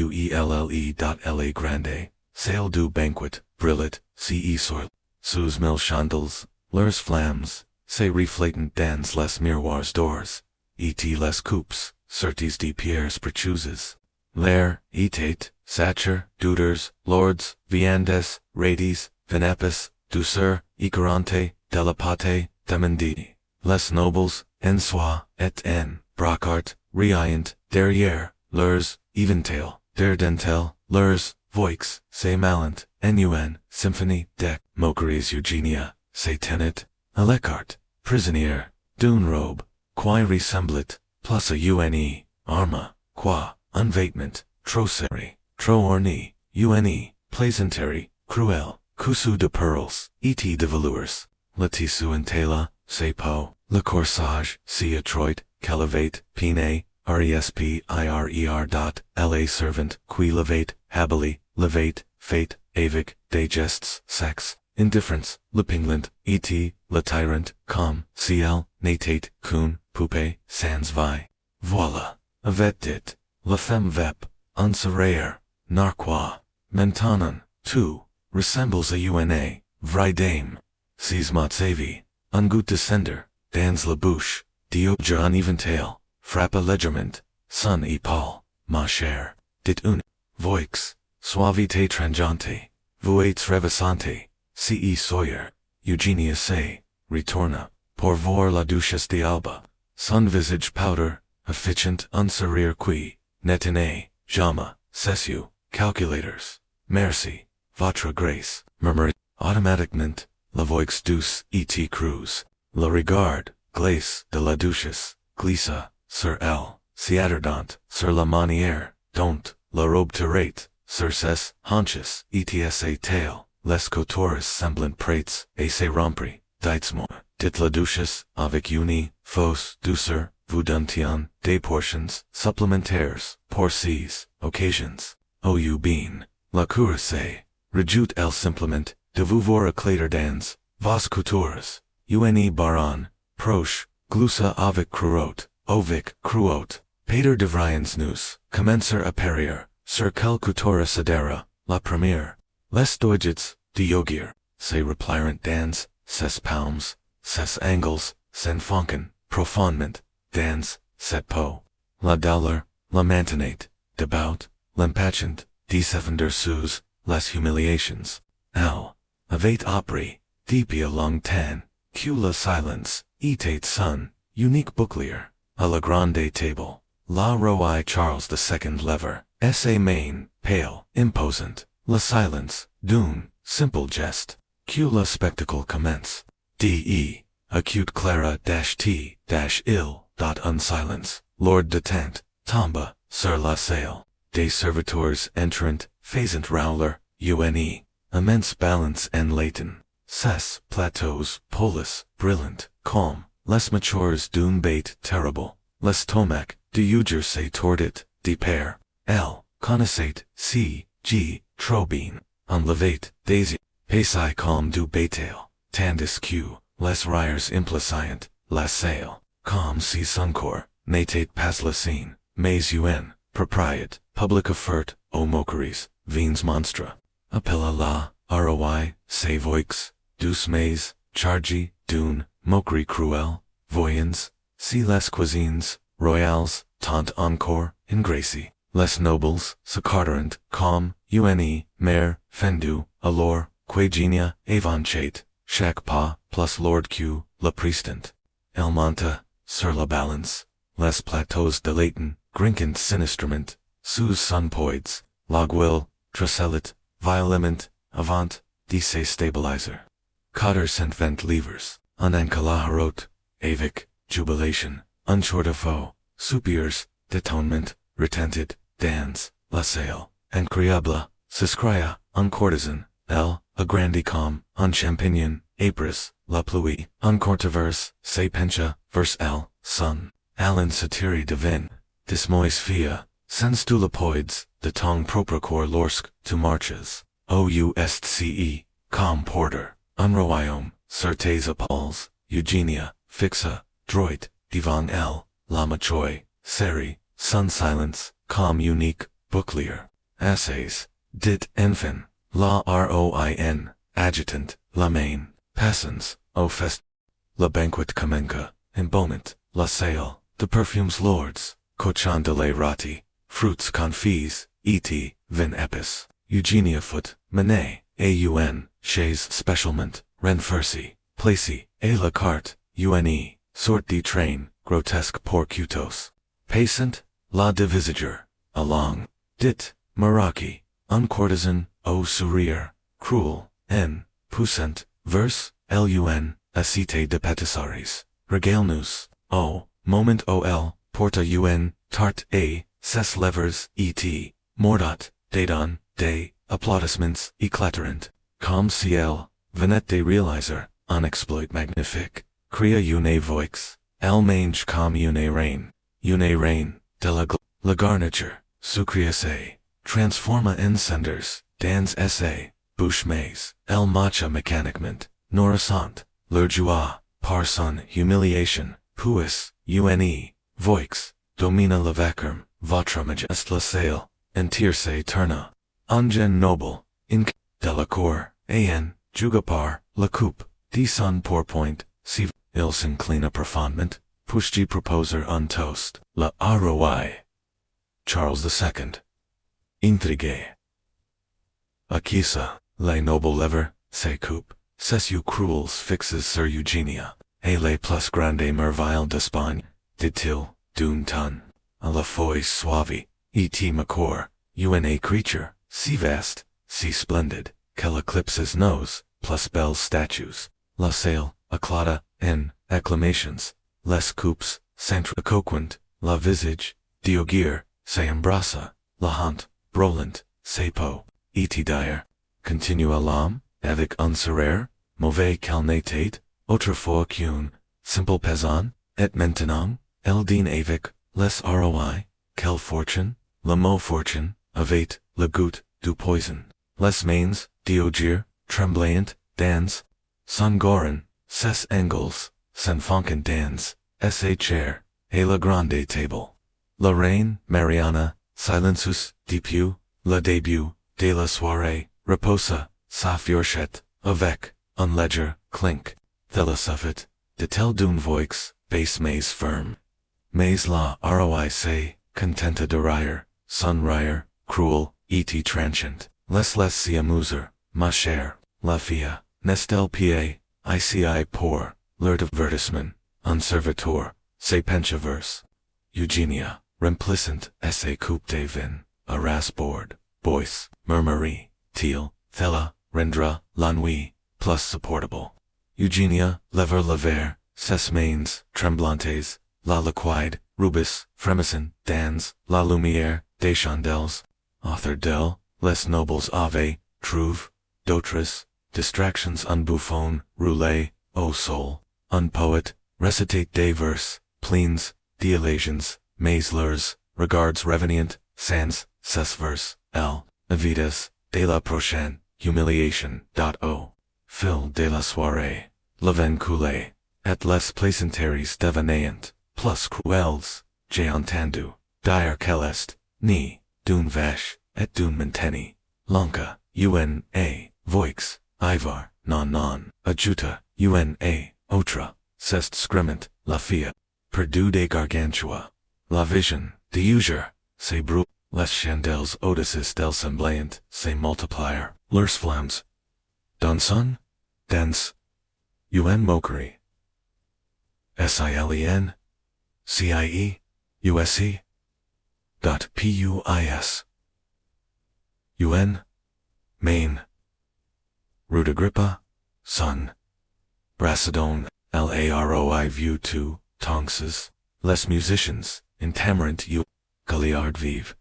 grande, salle du banquet, brillet, sur, sous mille chandelles, leurs flammes, se reflatant dans les miroirs d'ors, et les coupes, certes de pierres précieuses. L'air, etate, sacher, duders, lords, viandes, rades, vinapes, douceur, écœurante, délicate, demandie. Les nobles, en soi, et en, brocart, riant, derrière, leurs, eventail, der dentel, leurs, voix, se malant, nun, symphonie, dec, moqueries Eugenia, se tenet, à l'écart, prisonnière, d'une robe, qui ressemblit, plus à une, arma, quoi, un vêtement, trop serré, trop orné, une, plaisanterie, cruel, cousu de pearls, et de velours, le tissu en tela, se peau, le corsage, si étroit, calevate, pine, respire dot, la servant, qui levate, habili, levate, fate, avic, digests, sex, indifference, le pinglant, et, le tyrant, com, ciel, natate, coon, poupée, sans vie. Voilà, avet dit, la femme vep, un serraire, narquois, maintenant, tu, ressembles à une, vraie dame, ses mots avis, un goût descender, dans la bouche, d'objet en éventail, frappe légèrement, son épaule, ma chère, dit une, voix, suavité trangeante, vous êtes ravissante, ce Sawyer, Eugenia se, retourna, pour voir la duchesse d'Alba, son visage powder, efficient un sourire qui, n'était jamais, cessu, calculators, merci, votre grâce, murmurait, automatiquement, la voix douce et cruz, le regard, glace de la duchesse, glissa, sur elle, s'attardant, sur la manière, dont, la robe tirate, sur ses hanches, et sa taille, les coutures semblant prates, et se rompre, dites-moi, dites-le duchesse, avec une fausse douceur, vous dontiez des portions supplémentaires, pour ces occasions. O you bien, la cruauté, rejoute elle simplement, de vous voir éclater dans vos coutures, une baronne, proche, glusa avec cruauté, cruauté, Pater devriens nous, commencer à parier, sur quelle couture cedera, la première. Les doigts, diogir, se replirent dans, ses palmes, ses angles, s'enfonquent, profondément, dans, cette peau. La douleur, la maintenant, débout, l'impatient, descendre sous, les humiliations. Elle avait appris, depuis longtemps, que le silence, était son, unique bouclier, à la grande table. La roi Charles II lever, sa main, pale, imposant, le silence, d'un, simple geste, que le spectacle commence. De, acute Clara -t, -il, un silence, Lord de Tent, tombe, sur la salle, des serviteurs entrant, faisant rouler, une, immense balance en latin, ses plateaux, polis, brillant, calm, les matures d'une bête terrible, l'estomac, de uger se tordit, de père, elle, connaissait, g, trop bien, en levait, des, paisai calme du bétail, tandis que, les rires impliciant, la salle, comme si son corps, n'était pas la scène, mais un, propriété, publique offerte, aux moqueries, vins monstre. Appela la, roi, ses voix, douce mais, chargée, d'une, moquerie cruelle, voyons, si les cuisines, royales, tant encore, ingracie, les nobles, se carterent, comme, une, mère, fendue, alors, que genia, avanchet, chaque pas, plus lord que, le prestant. Elle monta, sur la balance, les plateaux de latin, grinkant sinistrement, sous son poids, l'aiguille, tracellit, violemment, avant, de se stabiliser. 420 livres, un encala harote, avec, jubilation, un short of faux, soupirs, détonement, retentit, dans, la salle, incroyable, s'escria, un courtisan, elle, a grandi comme, un champignon, Apris, la pluie, un courtiverse, se pencha, vers elle, son, Alan satiri divin, dismois fia, sens tu lapoids, de tong proprocor lorsque, tu marches, oustce, com porter, un royaume, certes appals, Eugenia, fixa, droit, devant elle, la machoy, seri, sun silence, com unique, bouclier, assays, dit enfant, la roin, adjutant, la main, passans, au fest, la banquet comenca, embaumant, la salle, de perfumes lords, cochon de lait roti, fruits confits, et, vin epis, Eugenia foot, menet, aun, chaise spécialement, renfersi, placy, et la carte, une, sorte de train, grotesque pour cutos. Passant, la divisager, along, dit, maraki, un courtisan, au sourire, cruel, n, puissant, vers, lun, acite de pâtisseries, regale-nous, o, moment ol, porta un, tarte a, ses levers, et, mordat, dedon, des, applaudissements, éclatarant, comme si elle, venait de réaliser, un exploit magnifique, cria une voix, elle mange comme une reine, de la garniture, sucriace, transforma en cenders, dans essa, bouche mais, elle macha mécaniquement, nourrissant, leur joie, par son humiliation, puis, une, voix, domina le vacarme, votre majesté la salle, entier se tourna, ungen noble, inc, de la cour, an, juga par, la coupe, de son pourpoint, si, il s'inclina profondement, puisque proposer un toast, la roi. Charles II. Intrigue. A qui ça, les nobles lever, se coupe, ses yeux cruels fixes sur Eugenia, et les plus grandes merveilles d'Espagne, dit-il, d'un ton, à la fois suave, et ma cour, une creature, si vaste, si splendide, qu'elle eclipses nos, plus belles statues, la salle, éclata, en, acclamations, les coupes, s'entrecoquent, la visage, diogir, se embrassa, la honte, brûlante, se peau, et dire, continua l'homme, avec un sourire, mauvais qu'elle n'était, autrefois qu'une simple paysanne, et maintenant, elle dîne avec les roi, quelle fortune, le mot fortune, avait le goût du poison. Les mains, d'Ogier, tremblant, dans son goron, ses angles, s'enfonçant dans sa chair, et la grande table. La reine, Mariana, silencieux, depuis, le début, de la soirée, reposa, sa fourchette, avec, un léger, clink, de la soufflet, de tel d'une voix, basse mais ferme. Mais la roic, contenta de rire, son rire, cruel, et tranchant, laisse amuser, ma chère, la fille, n'est-elle pied, ici pour, leur divertissement, un serviteur, ses penchevers. Eugenia, remplissant, sa coupe de vin, a rasbord, bois, murmurie, til, thella, rendra, la nuit, plus supportable. Eugenia, lever le verre, ses mains, tremblantes, la liquide, rubis, frémissant, dans, la lumière, des chandelles, author d'elle, les nobles avaient, trouve, d'autres, distractions un bouffon, roulé, au sol, un poète, récitate des vers, pleins, dilations, mais leurs, regards revenant, sans, ses vers, elle, avides, de la prochaine, humiliation, au fil de la soirée, le vin coulé, et les plaisanteries devenaient, plus cruelles, j'ai entendu, dire qu'elle est, ni, d'une vache, et d'une montagne, lanka, voix, ivar, non, ajuta, autre, c'est screment, la fille, perdue des gargantua, la vision, de user, c'est brûle, les chandelles audaces del semblant, se multiplier, leurs flammes. Dans moquerie. Silен, CIE, USC. PUIS. Maine. Rue d'Agrippa, Son. Brassadone, LAROI View 2, Tonxes, les musicians, in Tamarant U. Galliard vive.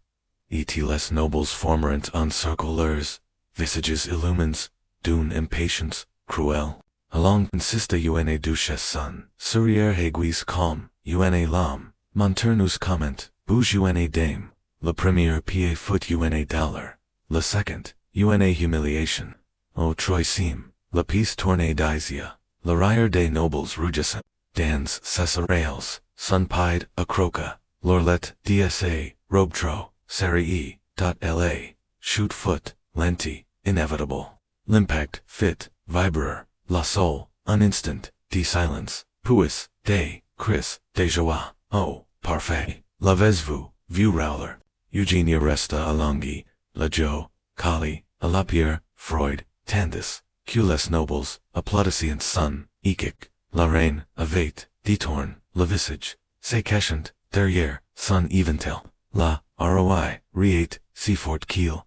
Et les nobles formerant en cercle leurs, visages illumines, d'une impatience, cruelle. Along consista duchesse son, sourire aiguise calme, l'âme, monternus comment, bouge dame, le premier pied foot dollar, le second, humiliation, au troisième, la piece tournée d'Isia, le rire des nobles rugissant, dans ses oreilles, son pied à croca, l'orlette, DSA, robetro, série, la, shoot foot, lenti, inevitable, l'impact, fit, vibrer, la soul, un instant, de silence, puis, de, cris, de joie, oh, parfait, l'avez-vous, vu Rowler, Eugenia resta allongée, la jo, Kali, à la pierre, Freud, tandis, que les nobles, applaudissant son, ekic, la reine, avait, détourne, le visage, se cachant, derrière, son éventel, la, roi, riait, si fort qu'il,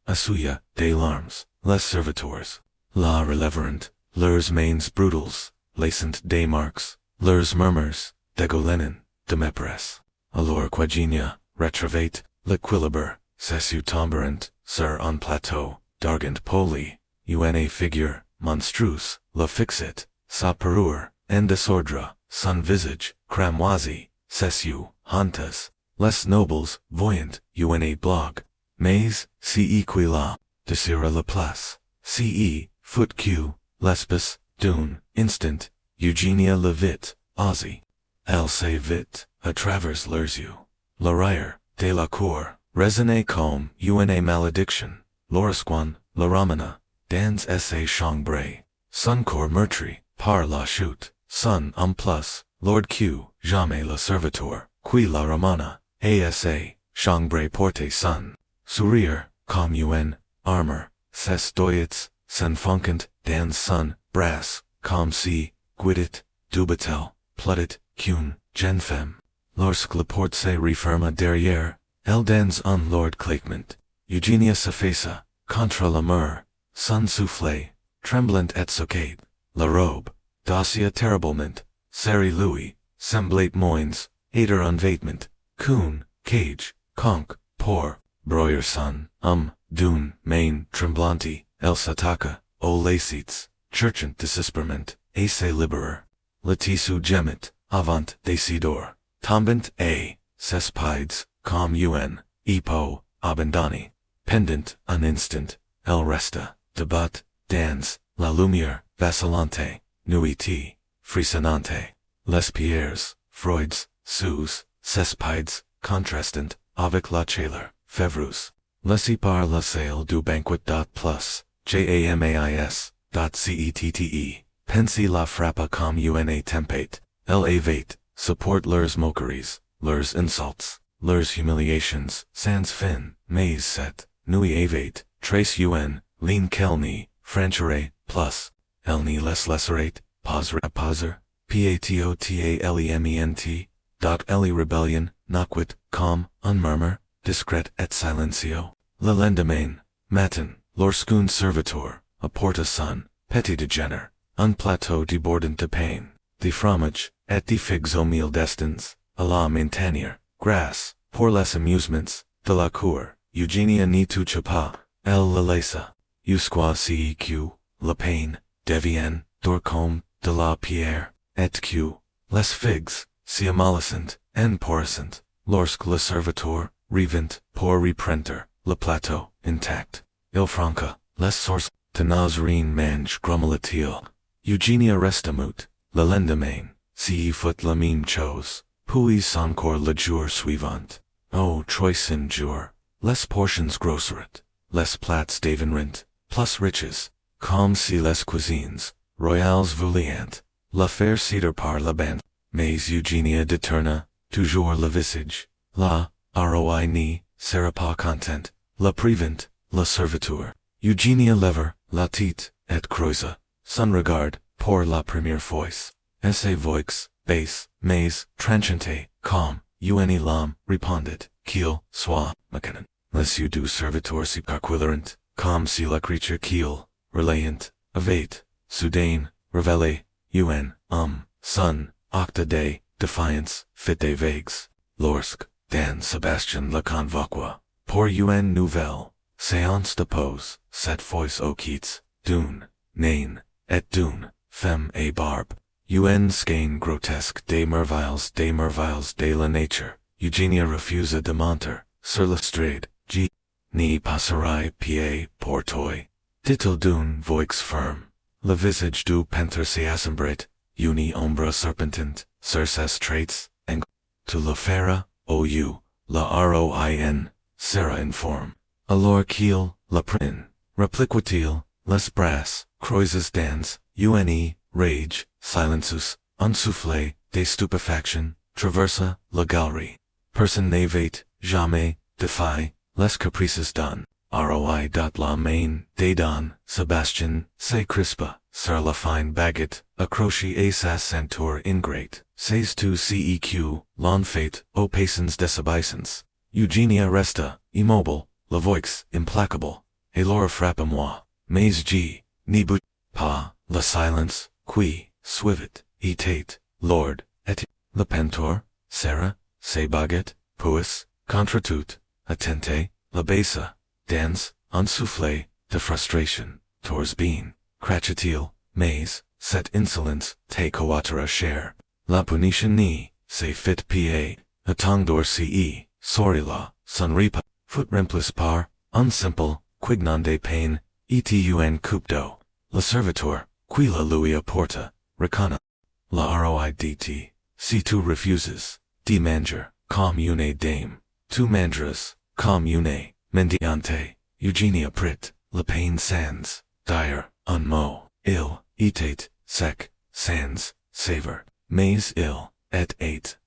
assuya, des larmes, les serviteurs, la relèverant, leurs mains brutales, laissant des marques, leurs murmures, dégoulinen, de mépris. Alors qu'Eugenia, retrouvat, l'équilibre, s'essu tomberant, sur un plateau, d'argent poli, figure, monstrueuse, le fixit, sa parure, en désordre, son visage, cramoisi, s'essu, hontes, les nobles, voyant, blog, mais, si qui là, desira la place, foot q, l'espèce, d'une, instant, Eugenia le vit, Ozzy. Elle se vit, à travers leurs yeux. Le rire, de la cour, résonnait comme, malédiction, l'orasquan, la ramena, dans sa chambre, son corps meurtri, par la chute, son en plus, Lord Q, jamais le serviteur, qui la ramena, asa, chambre porte son, sourire, comme armor, ses doyets, s'enfonçant, dans son, brass, comme si, guidit, dubitel, pludit, qu'une, jeune femme. Lorsque la porte se referma derrière, elle dans un lourd claquement, Eugenia s'affaissa, contre la mur, son soufflet, tremblant et soquet, la robe, d'ossia terriblement, serré lui, semblait moins, aider un vêtement, qu'une, cage, conque, pour, broyer son, d'une, main, tremblante, elle s'attaqua, o licets, churchant disisperment, esse liberer, latisu gemit, avant decidor, tombant a, cespides, com un, epo, abandoni, pendant, un instant, el resta, debat, dans, la lumière, vacillante, nuiti, frissonante, les pierres, Freud's, Sue's, cespides, contrastant, avec la chaleur, Fevrus, laissez par la salle du banquet. Plus, jamais, cette, pensi la frappa comme una tempête, l'avate, support leurs moqueries, leurs insults, leurs humiliations, sans fin, mais set, nui avate, trace lean kelni, francheret, plus, elni les lesserate, posre poser, patotalement, eli rebellion, naquit, calm, unmurmur, discret et silencio, le lendemain, matin, lorsqu'un serviteur, apporte son, petit déjeuner, un plateau débordant de pain, de fromage, et de figs au mille destins, à la montagne, grasse, pour les amusements, de la cour, Eugenia n'y touche pas, elle le laissa, jusqu'aux le pain, devient, dorcom, de la pierre, et que, les figs, si amollissent, en pourrissent, lorsque le serviteur, revint, pour reprendre, le plateau, intact, il franca, les sources, tenaz rien mange grommelait-il. Eugenia resta mute, le lendemain, si fout la même chose, puis encore le jour suivant. Oh, troisième jour, les portions grosseret, les plats devinrent, plus riches, comme si les cuisines, royales vouliant, la faire céder par la bande, mais Eugenia détourna, toujours le visage, la, roi ni, sera pas content, la prévint, le serviteur, Eugenia lever, la tête, et croisa, son regard, pour la première fois, esse voix, basse, mais, tranchante, calme, uni l'homme, répondit, qu'il, soit, méconnue. Les yeux du serviteur si parquillerant, comme si la creature qu'il, relayant, avate, soudain, révèle, son, octa de, defiance, fit des vagues, lorsque, Dan Sebastian le convoqua, pour une nouvelle, séance de pose, cette fois au quitte, d'une, nain, et d'une, femme et barbe, skein grotesque des merveilles de la nature, Eugenia refusa de monter, sur l'estrade, ni passerai pied pour toi, dit-il d'une voix ferme, le visage du peintre s'assombrit, une ombre serpentante, sur ses traits, and, to le fera, la roin, sera informe. Alors qu'il, la prin, repliquait-il, les bras, croises dans, rage, silenceus, unsoufflé, de stupefaction, traversa, la galerie. Personne n'avait, jamais, défie, les caprices d'un, roi. La main, de don, Sebastian, se crispa, sur la fine baguette, accroché à sa ceinture ingrate, ses tu ceq, l'en fait, aux patience désobéissance. Eugenia resta, immobile, la voix, implacable, et l'aura frappe à moi, mais n'y bouge pas, la silence, qui, suivit, était, lord, et, le pentor, Sarah, se baguette, puis, contre tout, attente, la baissa, dans, un soufflé, de frustration, tours being, crachit-il, mais, cette insolence, te coatera cher, la punition ni, se fit pa, attendor ce, sorila, son repa, foot remplis par, un simple, quignande pain, etun cupdo, le serviteur, qui la lui apporta, recana, la roidt, si tu refuses, de manger, comme une dame, tu mangeras, comme une, mendiante, Eugenia prit, le pain sans, dire, un mot, il, était, sec, sans, savor, mais il,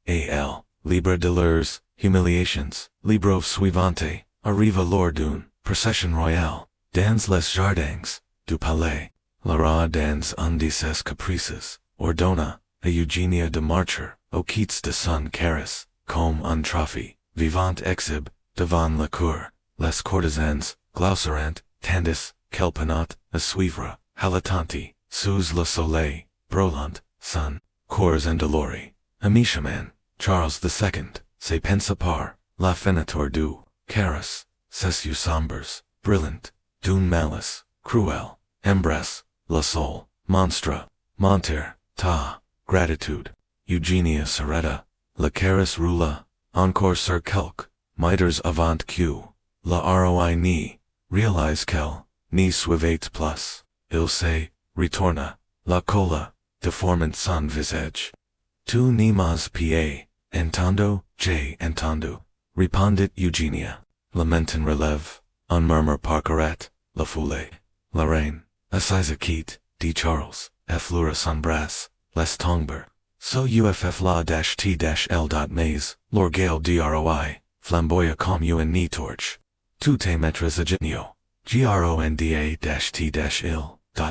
et al, libre de leurs, humiliations, libro suivante, arriva lors d'une, procession royale, dans les jardins, du palais, la ra dans un de ses caprices, ordonna, a Eugenia de marcher, au quittes de son caresse, comme un trophée, vivant exhibe, devant la cour, les courtisans, glaucerant, tandis, kelpenant, a suivre, haletanti, sous le soleil, brûlant, son, cours indolori, amichaman, Charles II, se pensa par, la fenêtre du, caresse, ses yeux sombres, brillant, d'une malice, cruel, embrace, la soul, monstre, monter, ta, gratitude, Eugenia Soretta, la caris rula, encore sur quelque, miters avant que, la roi ni, realize quel, ni suivate plus, il se, ritorna, la cola, deformant son visage. Tu ni mas pa, entendo, j entendo, répondit Eugenia, lamentin relève, un murmure parcourait, la foule, la reine, assise quitte, dit Charles, effleura son bras, les tomber. So uff la-t-l. Mais, l'orgueil droi, flamboya comme une torche. Tout est maîtres agenio. Gronda-t-il.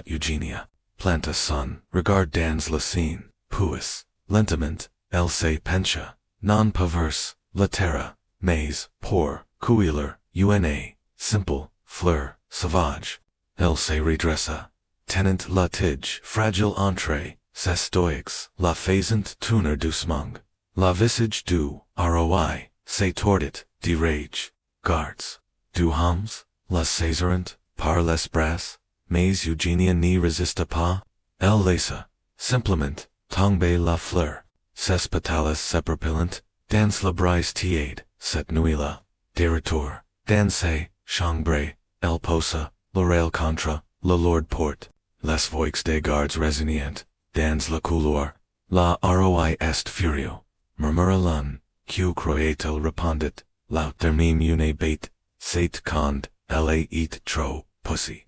Eugenia. Planta son, regarde dans la scène, puis, lentement, elle se pencha, non perverse, la terre, mais, pour, couiller, una, simple, fleur, sauvage. Elle se redressa, tenant la tige, fragile entrée, ses stoics, la faisant tourner doucement, la visage du, roi, se tordit, de rage, gardes, du hams, la saisirant, par les bras, mais Eugenia n'y résista pas, elle laissa, simplement, tomber la fleur, ses pétales s'éparpillant, dans la brise tiède, cette nuit-là, de retour, dans ses chambres, elle posa, l'oreille contre, le lourde porte, les voix des gardes résonnant, dans le couloir, la roi est furio, murmura l'un, que croyait-il répondit, laut termine une bête, c'est quand, elle est trop, pussy.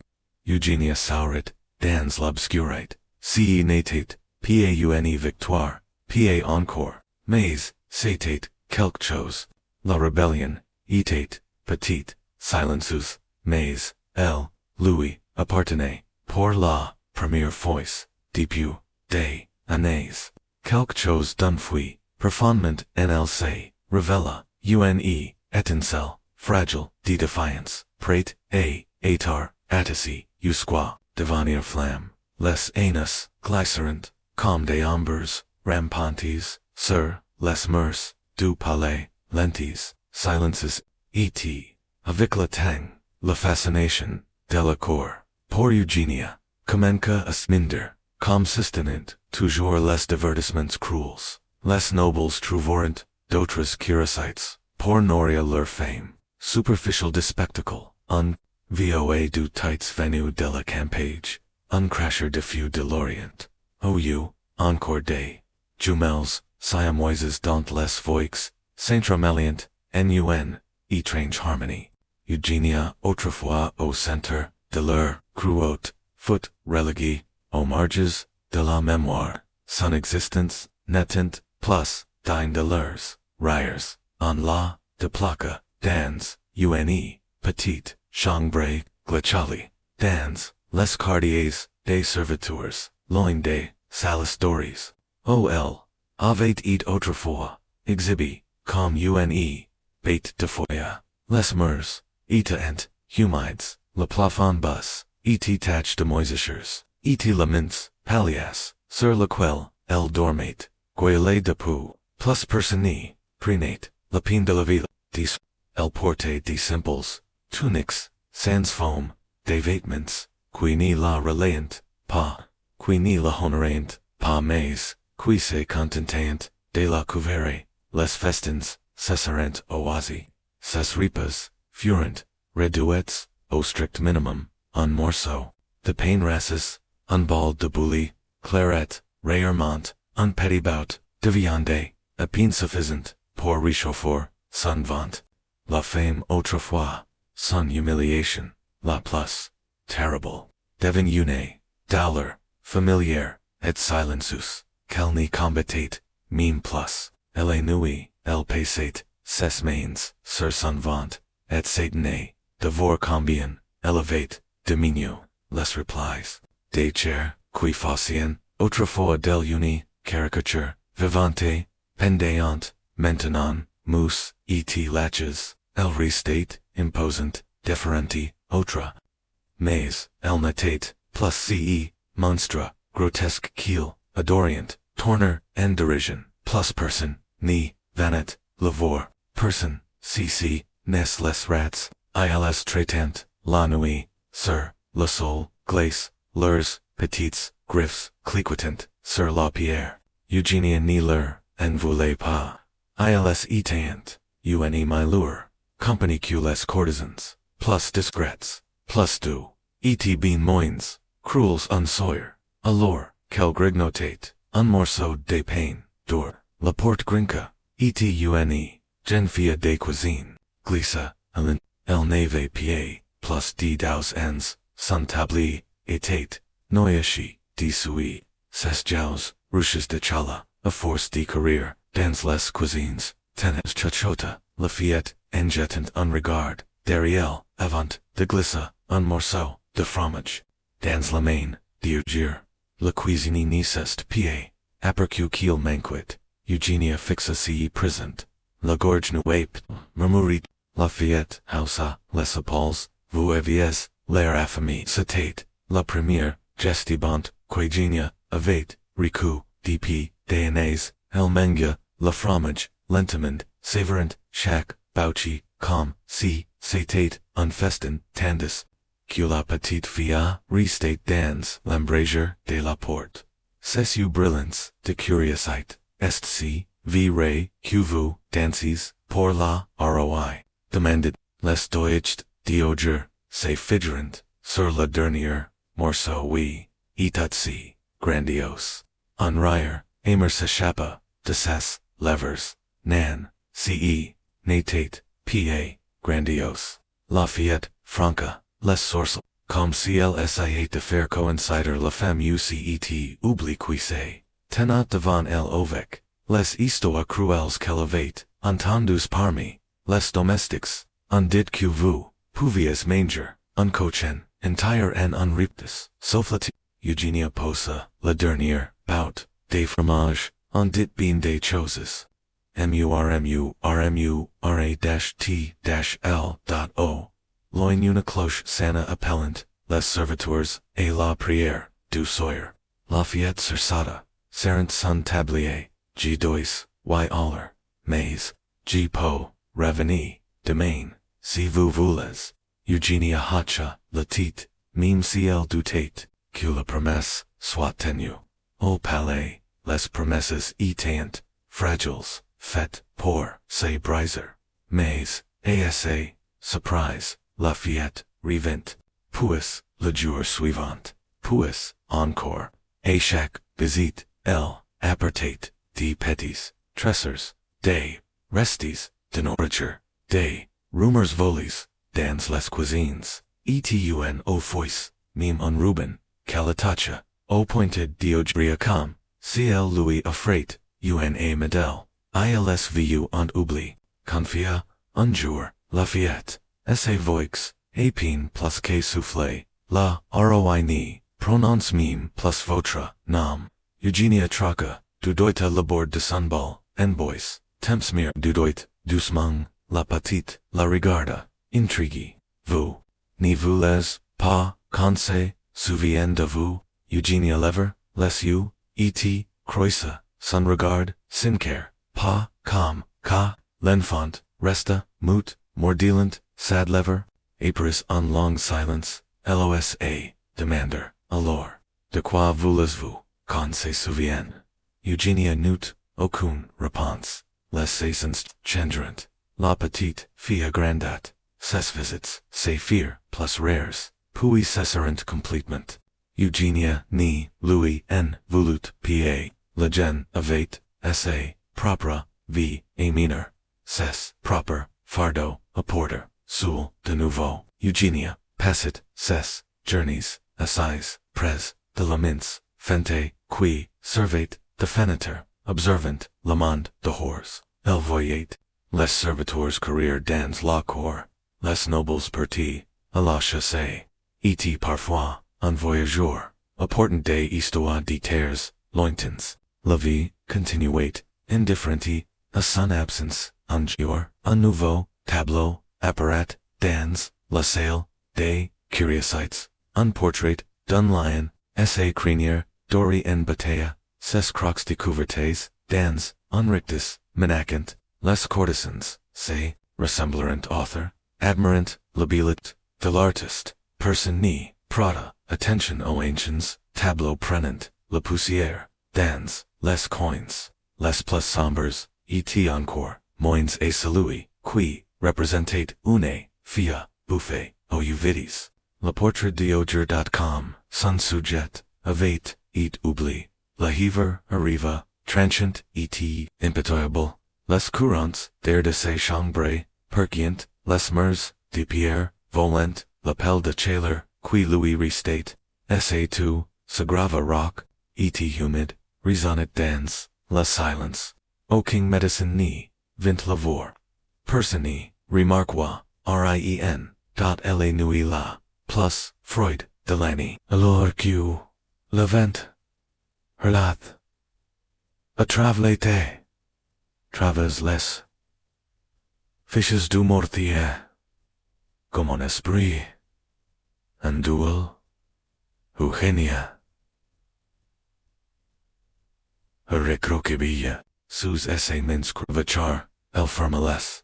Eugenia saurit, dans l'obscurite, si n'était, pas victoire, pas encore, mais, c'était, quelque chose, la rébellion, était, petite, silencieuse, mais, elle, lui, appartenait, pour la, première fois, depuis, des années, quelque chose d'enfoui, profondément en elle se, révéla, une étincelle, fragile, de défiance, prête, étar, attissi, jusqu'aux, devenir flamme, les anus, glycerant, comme des ombres, rampantes, sur, les murs, du palais, lentes, silences, et, avec le temps, la fascination, de la cour, pour Eugenia, commença à sminder, comme sustenant, toujours les divertissements cruels, les nobles trouveront, d'autres curiosités, pour nourrir leur fame, superficial de spectacle, un, voa du tites venu de la campagne, un crasher diffus de l'Orient, encore des, jumelles, siamoises dont les voix, s'entremêlant, en étrange harmonie. Eugenia, autrefois au centre, de leur, cruauté, foot, reléguée, aux marges, de la mémoire, son existence, n'étant, plus, d'une de leurs, rires, en la, de placa, dans, une, petite, chambre, glaciale, dans, les quartiers, des serviteurs, loin des, salistores. O.L. avait et autrefois, exhibi, comme une, bête de foyer, les murs, ent, humides, le plafond bas, et tache de moisissures, et laments, palias, sur lequel, elle dormait, goylet de pou, plus personne, prenait, la peine de la ville, des, elle portait des simples, tuniques, sans foam, des vêtements, qui ni la relayant, pas, qui ni la honorant, pas mais, qui se contentaient, de la couvrir, les festins, cessarent oasi, ses repas, furent, réduits, au strict minimum, un morceau, de pain rassis, un bol de bouillie, claret, rarement, un petit bout, de viande, à peine suffisant, pour réchauffer, son ventre, la fame autrefois, son humiliation, la plus, terrible, devint une, dollar, familière, et silencieux, qu'elle n'y combattait, meme plus, elle nuit, elle passait, ses mains, sur son ventre, et s'étonnait, de voir combien, élevait, diminue, les replies, des chairs, qui faisaient, autrefois d'elle une, caricature, vivante, pendante, maintenant, mousse, et laches, elle restait, imposante, différente, autre. Mais, elle n'était, plus ce, monstre, grotesque qu'il, adorient, tourner, en dérision, plus person, ni, vanet, lavor, person, cc, nes les rats, ils traitant, la nuit, sur, le sol, glace, leurs, petites, griffes, cliquetant, sur la pierre. Eugenia ni leur, en voulait pas. Ils étaient, une my lure. Company que les courtesans, plus discrets, plus du. Et bien moins, cruels unsoyer. Alors, quel grignotate, un morceau de pain, dur. La porte grinca, et une, gen fia de cuisine. Glissa, el nave pied, plus d daus ens, sun tabli, etate, noyashi, d sui, ses jaus, ruches de chala, a force de career, dans les cuisines, tenes chachota, la fiette, enjetant un regard, derrière, avant, de glissa, un morceau, de fromage. Dans la main, d'urgir, la cuisine necest pied, apercu qu'il manquit, Eugenia fixa si présent, la gorge nuape, murmurit, la fiette, hausa, les épaules, vous aviez, l'air affamé, cetate, la première, gestibant, quagenia, avate, ricu, dp, dayanese, el menga, la fromage, lentement, savorant, shack, bouchy, calm, si, satate, unfestin, tandis, que la petite fille, restate dans, l'embrasure, de la porte. Ces you brillants, de curiosite, est si, vrai, que vous, danses, pour la, roi, demanded, les doigt, dioger, c'est figurant, sur la dernière, morceau oui, etat si, grandiose. En rire, aimer s'échappa, de ses, levers, nan, ce, natate, pa, grandiose. Lafayette, franca, les sourcils, comme si elle essayait de faire coïncider la femme ucet, oublie qui c'est, tenant devant elle avec, les histoires cruelles qu'elle avait, entendues parmi, les domestiques, on dit que vous, pouviez manger, un cochen, entire en un riptus, soufflet, Eugenia posa, la dernière, bout, des fromages, on dit bien des choses. murmura-t-l.o. Loin une cloche sana appellant, les serviteurs, et la prière, du soir. Lafayette sursata, serrant son tablier, G dois, y aller, mais, G po, revenez, demain, si vous voulez. Eugenia hacha, la tite, mime si elle doutate, que la promesse, soit tenue. Au palais, les promesses étaient, fragiles, faites, pour, c'est briser. Mais, asa, surprise, Lafayette, revint, puis, le jour suivant, puis, encore, échec, visite, elle, apportate, des petits, tressers, des, restes, de nourriture, des, rumeurs volies, dans les cuisines, etun au fois, mime un ruben, calatacha, au pointed diogria com, ciel lui affrate, una medel, ils vu en oubli, confia, un jour, Lafayette, essa voix, épine plus que soufflé, la, roi ni, prononce mime plus votre, nom, Eugenia traca, du doita labord de sunball, en bois, tempsmir du doit, doucement, la petite, la regarda, intrigue, vous, ni voulez, pas, conseil, souvient de vous, Eugenia lever, les you, et, croisa, son regard, sinker, pas, comme, ka, l'enfant, resta, mute, mordilant, sad lever, apris en long silence, losa, demander, alors, de quoi voulez-vous, qu'on se souvienne? Eugenia n'eut aucune réponse, les saisons changerant, la petite fille grandat, ses visites, ses fears plus rares, puis cessèrent complètement. Eugenia ni lui en voulut pa, la gen avait, essa, propre, vie, et mineur, ses, proper, fardeau, apporter, soul, de nouveau, Eugenia, passit, ses, journeys, assises, pres, de laments, fente, qui, servate, de feneter, observant, l'amende, de horse, elle voyait, les serviteurs courir dans la cour, les nobles partis, à la chasse, et parfois, un voyageur, apportant des histoires de terres, lointains, la vie, continuait, indifferente, à son absence, un jour, un nouveau, tableau, apparat, dans, la salle, des, curiosités, un portrait, d'un lion, essa crinière, doré en bataille, ses crocs découvertes, dans, un rictus, menacant, les courtesans, c'est, ressemblerant author, admirant, labilit, de l'artiste, person ni, prada, Attention, O ancients, tableau prenant, la poussière, dans, les coins, les plus sombres, et encore, moins et celui, qui, representate une, fille, bouffe, au uvidis. Le portrait d'aujourd'hui.com, son sujet, avait, et oublie, la hiver, arriva, trenchant, et impitoyable, les courants, d'air de se chambrer, perquient, les mers, de pierre, volent, l'appel de chaleur, qui lui restate, sa2, s'aggrava rock, et humid, resonnet dans, la silence. O king medicine ni, vint lavor. Personi, remarquoi, rien, dot la nui la, plus, Freud, Delaney. Alors que, le vent, herlath, a travlete, traves les, fishes du mortier, comme un esprit, un duel, Eugenia. Recroquebilla, sous esse minsk vachar, el fermales.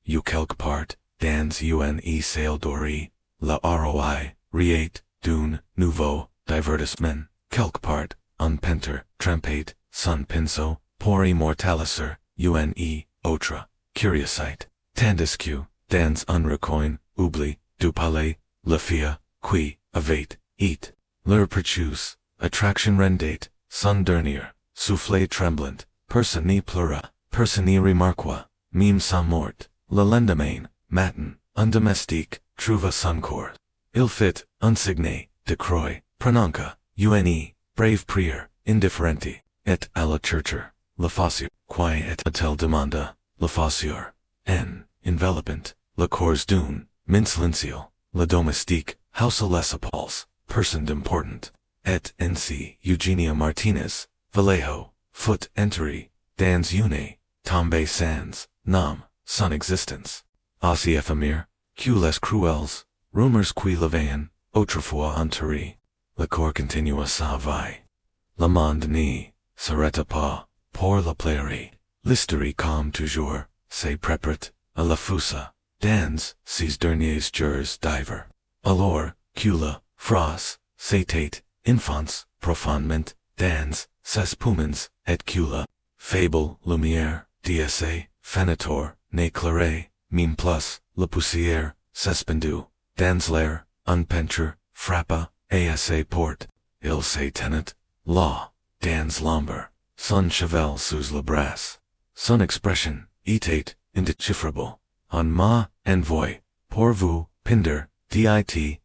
You quelque part, dans une sail doré, la roi, riate, dune, nouveau, divertissement, quelque part, un penter, trempate, sun pinceau, pour immortaliser, une, autre, curiosite, tandis que, dans un recoin, oublie, du palais, la fille, qui, avait, eat, leur perchus, attraction rendate, sun dernier, souffle tremblant, personi pleura, personi remarqua, mime sans mort, le lendemain, matin, un domestique, trouva son corps. Il fit, unsigné, decroy, prononca, une, brave prier, indifferenti, et à la churcher, la fossure, qui et a-t-elle demanda, la fossure, en, envelopant, la cours d'une, min silencio, la domestique, house les appals, person d'important, et nc Eugenia Martinez Vallejo, foot entry, dans une, tombe sans, nom, son existence. Aussi éphémère, que les cruels, rumeurs qui l'avaient, autrefois enterré. La cour continua sa vie. Le monde n'y s'arrêta pas, pour la plairie. L'histoire comme toujours, se prépare, à la fusa, dans, ces derniers jours d'hiver. Alors, que la phrase, c'était, enfants, profondément, dans, ses poumons, et que la fable, lumière, dsa, fenator, n'éclairé, mime plus, la poussière, suspendue, dans l'air, un peintre, frappa, asa porte, il se tenait, là, dans l'ombre, son cheval sous la brasse. Son expression, était, indéchiffrable, en ma envoy, pour vous, pinder, dit-il,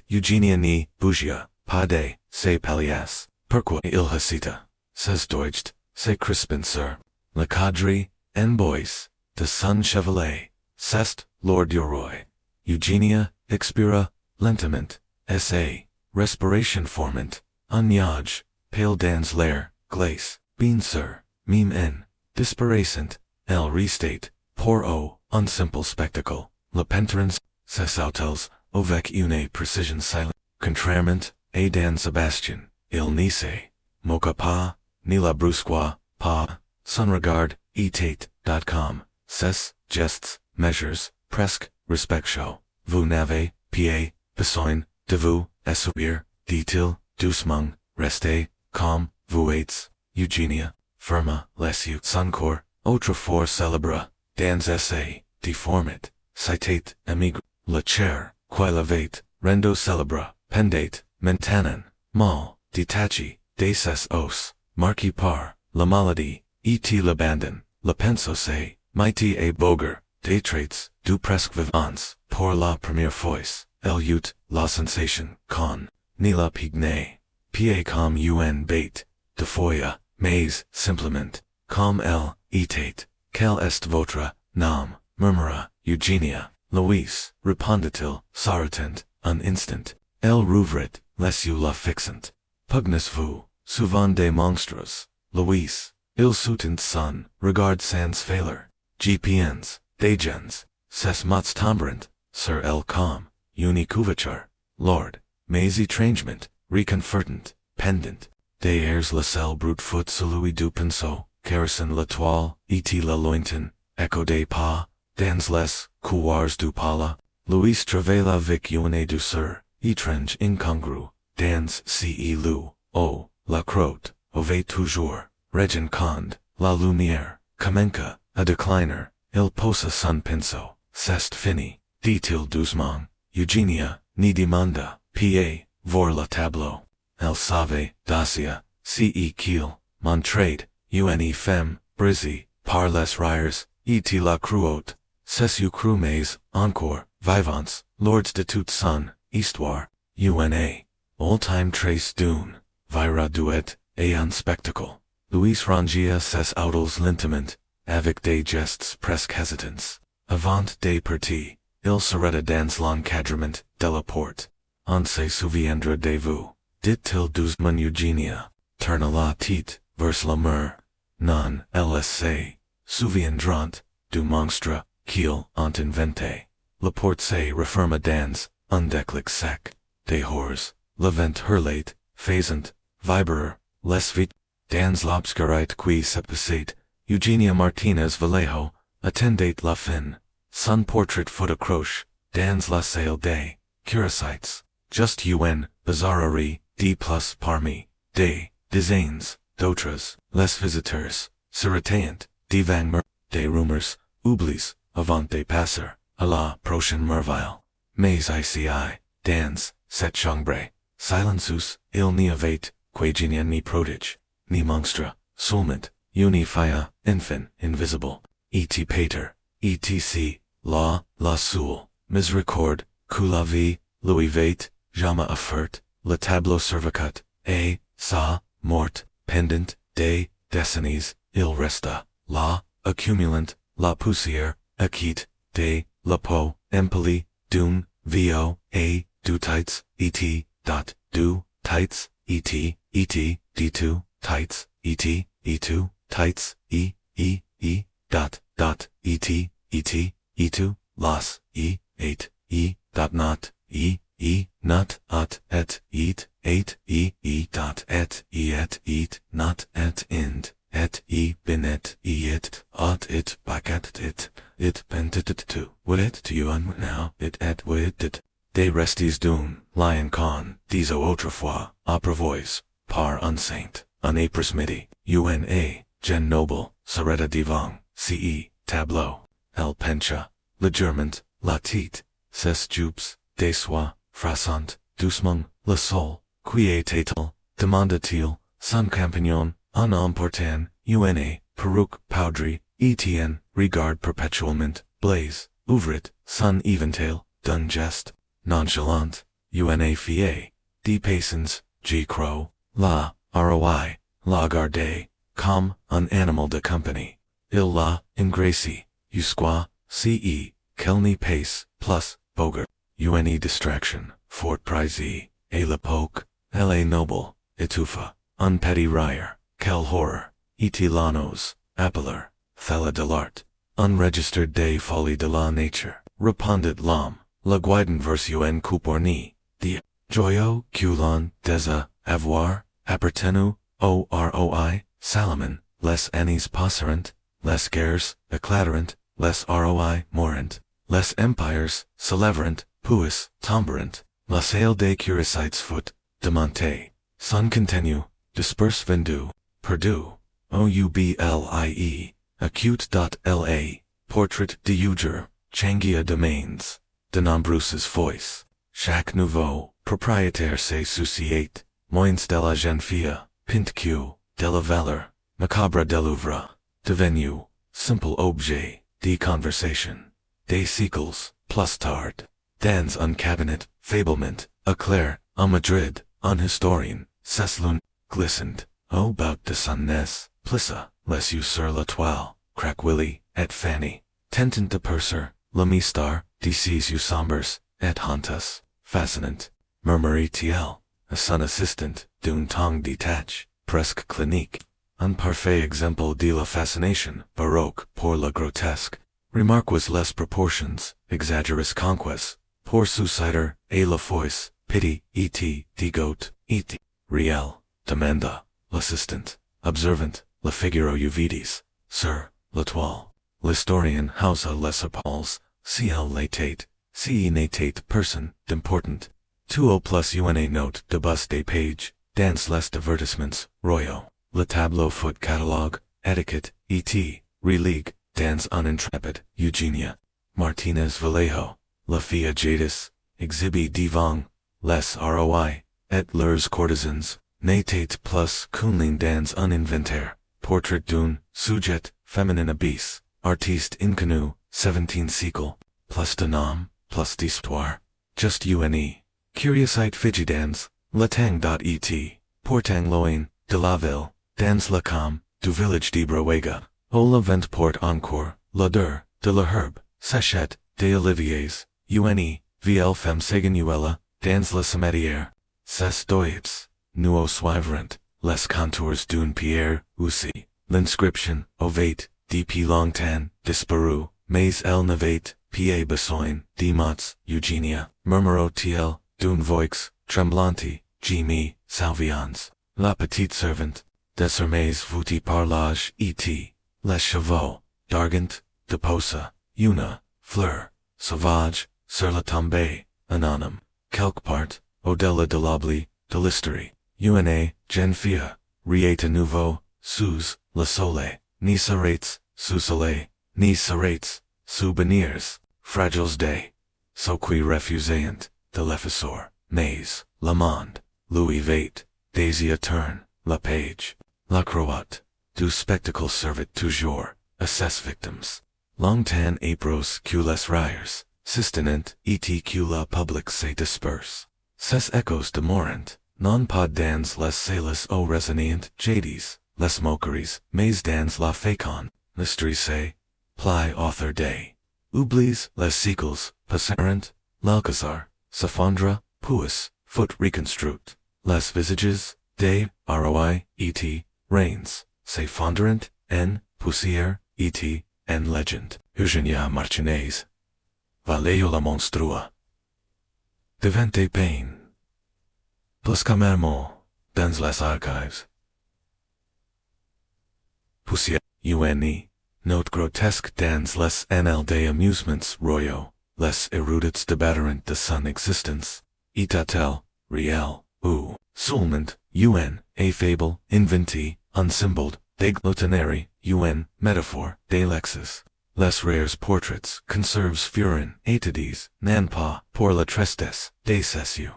Eugenia ni bougia, pas de, se palias, pourquoi il hésita, ses deutscht, se crispincer, le cadre, en bois, de son chevalet, c'est, Lord du roi. Eugenia, expira, lentement, sa, respiration formant, un nuage, pale dans l'air, glace, bien sur, mime en, disparaissant, elle restate, pour un simple spectacle, le pentrans, ses autels, avec une précision silent, contrairement, et dans Sébastien, il n'y se moqua pas, ni la brusqua, pas, son regard, etate.com, ses, gestes, measures, presque, respectio, vous n'avez, pied, besoin, de vous, subir, dit-il, doucement, restez, comme, vous êtes, Eugenia, firma, les yeux, son corps, autrefois célèbre, dans essai, déformit, citate, émigre, la chair, qui l'avait, rendo célèbre, pendate, mentanen, mal, détaché, de ses os, marqué par, la maladie, et l'abandon, la pensée, mighty et boger, des traits, du presque vivants, pour la première fois, elle eut, la sensation, con, ni la pigne, pied comme un bête, de foya, mais, simplement, comme elle, était, quel est votre, nom, murmura, Eugenia, Louis, répondit-il, s'arrêtant, un instant, elle rouvrit, les yeux la fixant, pugnez-vous, souvent des monstres, Louis, il soutient son, regard sans failure, gpns, des gens, ses mots tomberant, sur elle comme, unicuvature, lord, mais étrangement, reconfortant, pendant, des airs la selle brute foot celui du pinceau, caressant la toile, et la lointain, echo des pas, dans les couloirs du palais, Louis travailla avec une douceur, étrange incongru, dans ce lieu, oh, la croûte, ove toujours, regen conde, la lumière, Kamenka, a decliner, il posa son pinceau, c'est fini, dit-il doucement, Eugenia, ni demanda, pa, voir le tableau, elle savait, dacia, ce qu'il, montrade, une femme, brisée, par les rires, et la cruauté, c'est cru mais, encore, vivants, lords de toute son, histoire, una, old-time trace d'une, vira duet, et un spectacle. Louis rangia ses autos lentement, avec des gestes presque hésitants. Avant des parties, il s'arrêta dans l'encadrement de la porte. On se souviendra de vous, dit-il doucement Eugenia, tourna la tête vers la mer. Non, elles se souviendront du monstre qu'ils ont inventé. La porte se referma dans un déclic sec. Des hors, le vent hurlait, faisant vibrer les vitres. Dans l'obscurité qui se passait, Eugenia Martinez Vallejo attendait la fin. Son portrait photocroche, dans la salle des curiosités. Just une bizarrerie de plus parmi des dizaines d'autres. Les visiteurs se retaient devant des rumeurs, oublies, avant de passer à la prochaine merveille. Mais ici, dans cette chambre, silencieux, il n'y avait que génie ni prodige. Ni monstre, seulement, unifia, infin, invisible, et pater, etc., la seule, miséricorde, que la vie, lui vait, jamais offert, le tableau cervicat, et, sa, mort, pendant, des décennies, il resta, la, accumulant, la poussière, acquit, de, la peau, emplie, d'une, vo, et, du tights, et, dot, du, tights, et, d2, tights, e2, tights, dot, e2, las, 8, not, not, et, dot, not, ind, binet, it, back it, pentit to, would it to you and now, it, would it, de restes d'une, lion con, des autrefois, autrefois, par un saint. Un apres midi, una, gen noble, sereta devant, ce, tableau, el pencha, legèrement, la tête, ses jupes, des soies, frassant, doucement, le sol, qui était-il, demanda-t-il, son compagnon, en emportant, una, perruque poudrée, Etienne, regarde perpétuellement, blaze, ouvrit, son éventail, d'un geste, nonchalant, una fille, de patience, G. Crow, la, ROI, la garde, comme un animal de compagnie. Il la, ingracie, jusqu'aux, ce, qu'elle n'y passe, plus, boger, une distraction, fort prizée, et l'époque, elle est noble, étouffa, un petit rire, quel horror, itilanos, appeler, thala de l'art, unregistered des folies de la nature, répondit l'homme, la guiden vers un couporni, de, joyeux, culon, déjà, avoir, appartenu, OROI, Salomon, les années passerant, les guerres, éclaterant, les ROI, mourant, les empires, celebrant, puis, tomberant, la salle des curiosités foot, demonté, son continu, disperse vendu, perdu, OUBLIE, acute.LA, portrait de Uger, Changia domains, de nombreuses voices, chaque nouveau, propriétaire se souciait, moins de la jeune fille, pintque, de la valeur, macabre de l'oeuvre, devenu, simple objet, de conversation, des siècles, plus tard, dans un cabinet, faiblement, éclair, à Madrid, un historien, Ceslun, glissant, au bout de son nez, plissa, les yeux sur la toile, crack Willy, et Fanny, tentant de percer, la mistar, de ses yeux sombres, et hontas, fascinant, murmurait-il, à son assistant, d'un ton détaché, presque clinique, un parfait exemple de la fascination, baroque, pour la grotesque, remarquez les proportions, exagérées conquêtes, pour suicider, et la foice, pity, et, digote, et, réel, demanda, l'assistant, observant, la figure uvidis, sur, la toile, l'historien hausa les épaules, si elle l'était, si n'était personne d'important, 20 plus una note de bus des pages, dans les divertissements, royaux, le tableau foot catalogue, etiquette, et religue, dans un intrépide, Eugenia, Martinez Vallejo, la fille jadis, exhibit devant, les roi, et leurs courtisans, n'était plus qu'une ligne dans un inventaire, portrait d'un sujet féminin abyss, artiste inconnu, 17th siècle, plus de nom, plus d'histoire, just une. Curiosite figidans, latang.et, portang loin, de la ville, dans la com, du village de Bruega, au la vent port encore, l'odeur, de la herbe, sachette, des oliviers, une, vl femme seguinuela, dans la cimetière, ses doips, nuo suivrant, les contours d'une pierre, aussi, l'inscription, ovate, depuis longtemps, disparu, mais elle n'avait, pa besoin, de mots, Eugenia, murmurot-il, d'une voix, tremblante, Jimmy, salvians, la petite servante, désormais vouti par l'âge, et, les chevaux, d'argent, de posa, una, fleur, sauvage, sur la tombée, anonyme, quelque part, au-delà de l'oubli, de l'histoire, una, jeune fille, riait à nouveau, sous, le soleil, ni s'arrêts, sous soleil, ni s'arrêts, souvenirs, fragiles day, so qui refusant, de l'effaceur, mais, le monde, Louis Vait, Daisy turn, la page, la cruauté, du spectacle servait toujours, à ses victimes. Longtemps épros que les rires, sustenant, et que la public se disperse. Ces échos demorant, non pas dans les salles au résonant jadis, les moqueries, mais dans la féconde, l'histoire, pli author day. Oublies, les siècles, passèrent, l'alcazar, s'effondra, puis, foot reconstruct, les visages, des, roi, et, reigns, s'effondrent, en, poussière, et, en legend, Eugenia Martinez Vallejo la monstrua. Inventé pain. Plus camèrement, dans les archives. Poussière, une, note grotesque dans les annales des amusements royaux, les érudits débattent de son existence, est-elle, réelle, ou, seulement, a fable, inventée, unsymboled, des glotonneries, métaphore, des lexes. Les rares portraits, conserves furin, études, nan pas, pour la tristesse, des cessieux.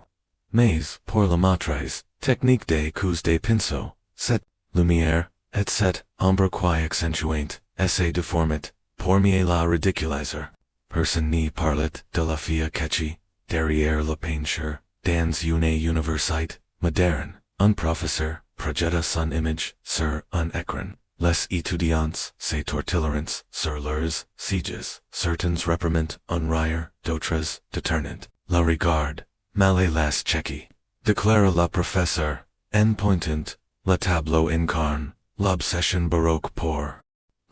Mais, pour la maîtrise, technique des coups de pinceau, cette, lumière, et cette, ombre qui accentuant, essai de format, pour mieux la ridiculiser. Personne n'y parlet de la fille catchy, derrière le peinture, dans une université, moderne, un professeur, projeta son image, sur un écran. Les étudiants se tortilleront sur leurs sieges, certains reprimant un rire, d'autres détournent la regard, malais las checky. Déclara la professeur, en pointant, le tableau incarne, l'obsession baroque pour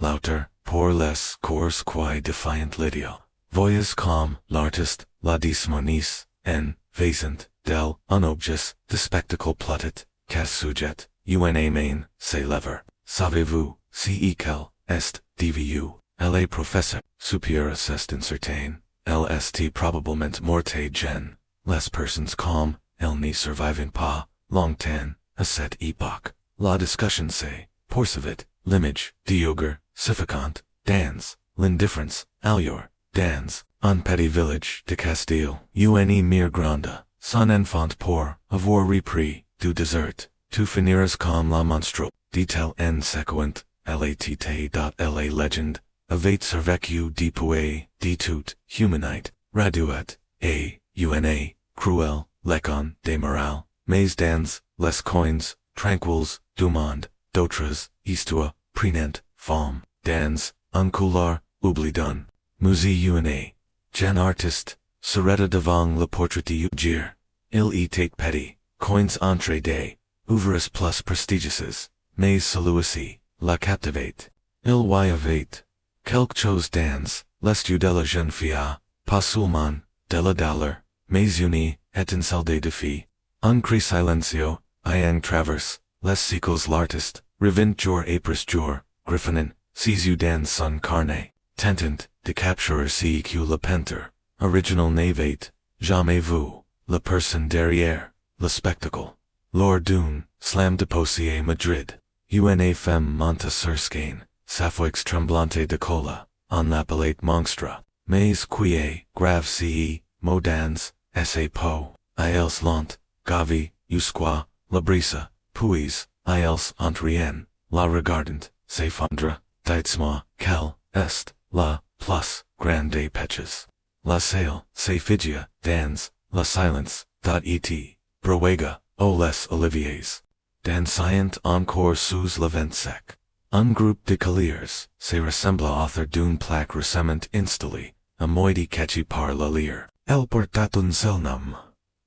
l'auteur, pour les cours qui defiant l'idiot. Voyez comme l'artiste, la dismonis, en, faisant, del, un objet, de spectacle plotted, qu'as sujet, una main, se lever. Savez-vous, si quel est dvu, elle est professeur, superiorus est incertain, lst probablement morte gen, les personnes comme, elle n'y survivent pas, longtemps, à cette époque. La discussion se poursuivit, l'image, dioger, suffocant, dans, l'indifference, allure, dans, un petit village de Castille, une mere grande, son enfant pour avoir repris, du désert, tu finiras comme la monstre. Detail en sequent, lat.la legend, avait survécu depuis, de tout, humanite, raduet, una, cruel, lecon, de morale, mais dans, les coins, tranquilles, du monde, d'autres, histoire, prenant, femme, dans, un couloir, oublié musée una, gen artiste, s'arrêta devant le portrait d'Ugir, il était petit, coins entre des, ouvres plus prestigieuses. Mais celui-ci, la captivate. Il y avait, quelque chose dans, l'estu de la jeune fille, pas seulement, de la dollar, mais une, étincelle de défi. Un cri silencio, ayant traverse, les siècles l'artiste, revint jour après jour, griffonin, ses yeux dans son carnet, tentant, de capturer ce que le peintre, original n'avait, jamais vu. la personne derrière, le spectacle. Lors d'une, slam de possier Madrid. Une femme monte sur scène, Sapphoix tremblante de cola, en l'appelait Monstre. Mais qui est, grave ce, modans, essa po, ils lant, gavi, jusqu'aux, la brisée, puis, ils entrent, la regardant, s'effondre, dites-moi, quel est, la, plus, grande peches. La salle, s'effigia, dans, la silence, et, bruega, o les oliviers. Dansant encore sous le vent sec. Un groupe de colliers, se ressemble author d'une plaque récemment installée, à moitié catchy par la lyre. Elle portait un seul nom.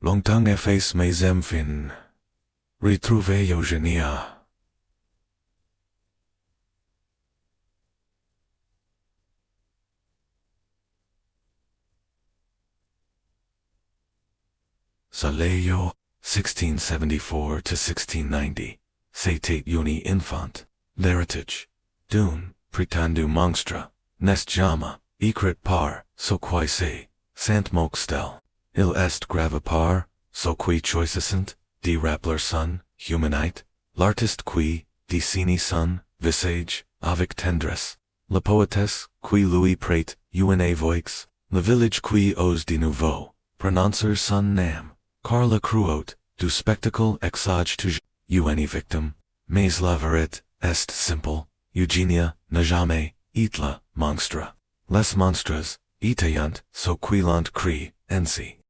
Longtemps efface mes enfants. Retrouvé Eugénia. Vallejo, 1674 to 1690. C'était une enfant. L'héritage. D'une, prétendu monstre. N'est jamais, écrit par, ce qui c'est, saint moxtel. Il est grave par, ce qui choisissant, de rappeler son, humanite. L'artiste qui, dessine son, visage, avec tendresse. La poétesse, qui lui prête, une voix. Le village qui ose de nouveau, prononcer son nom. Car la cruauté, du spectacle exage toujours. Une victime. Mais la vérité, est simple. Eugénia, n'a jamais, été monstre. Les monstres, étaient, ce qui l'ont crie, ainsi.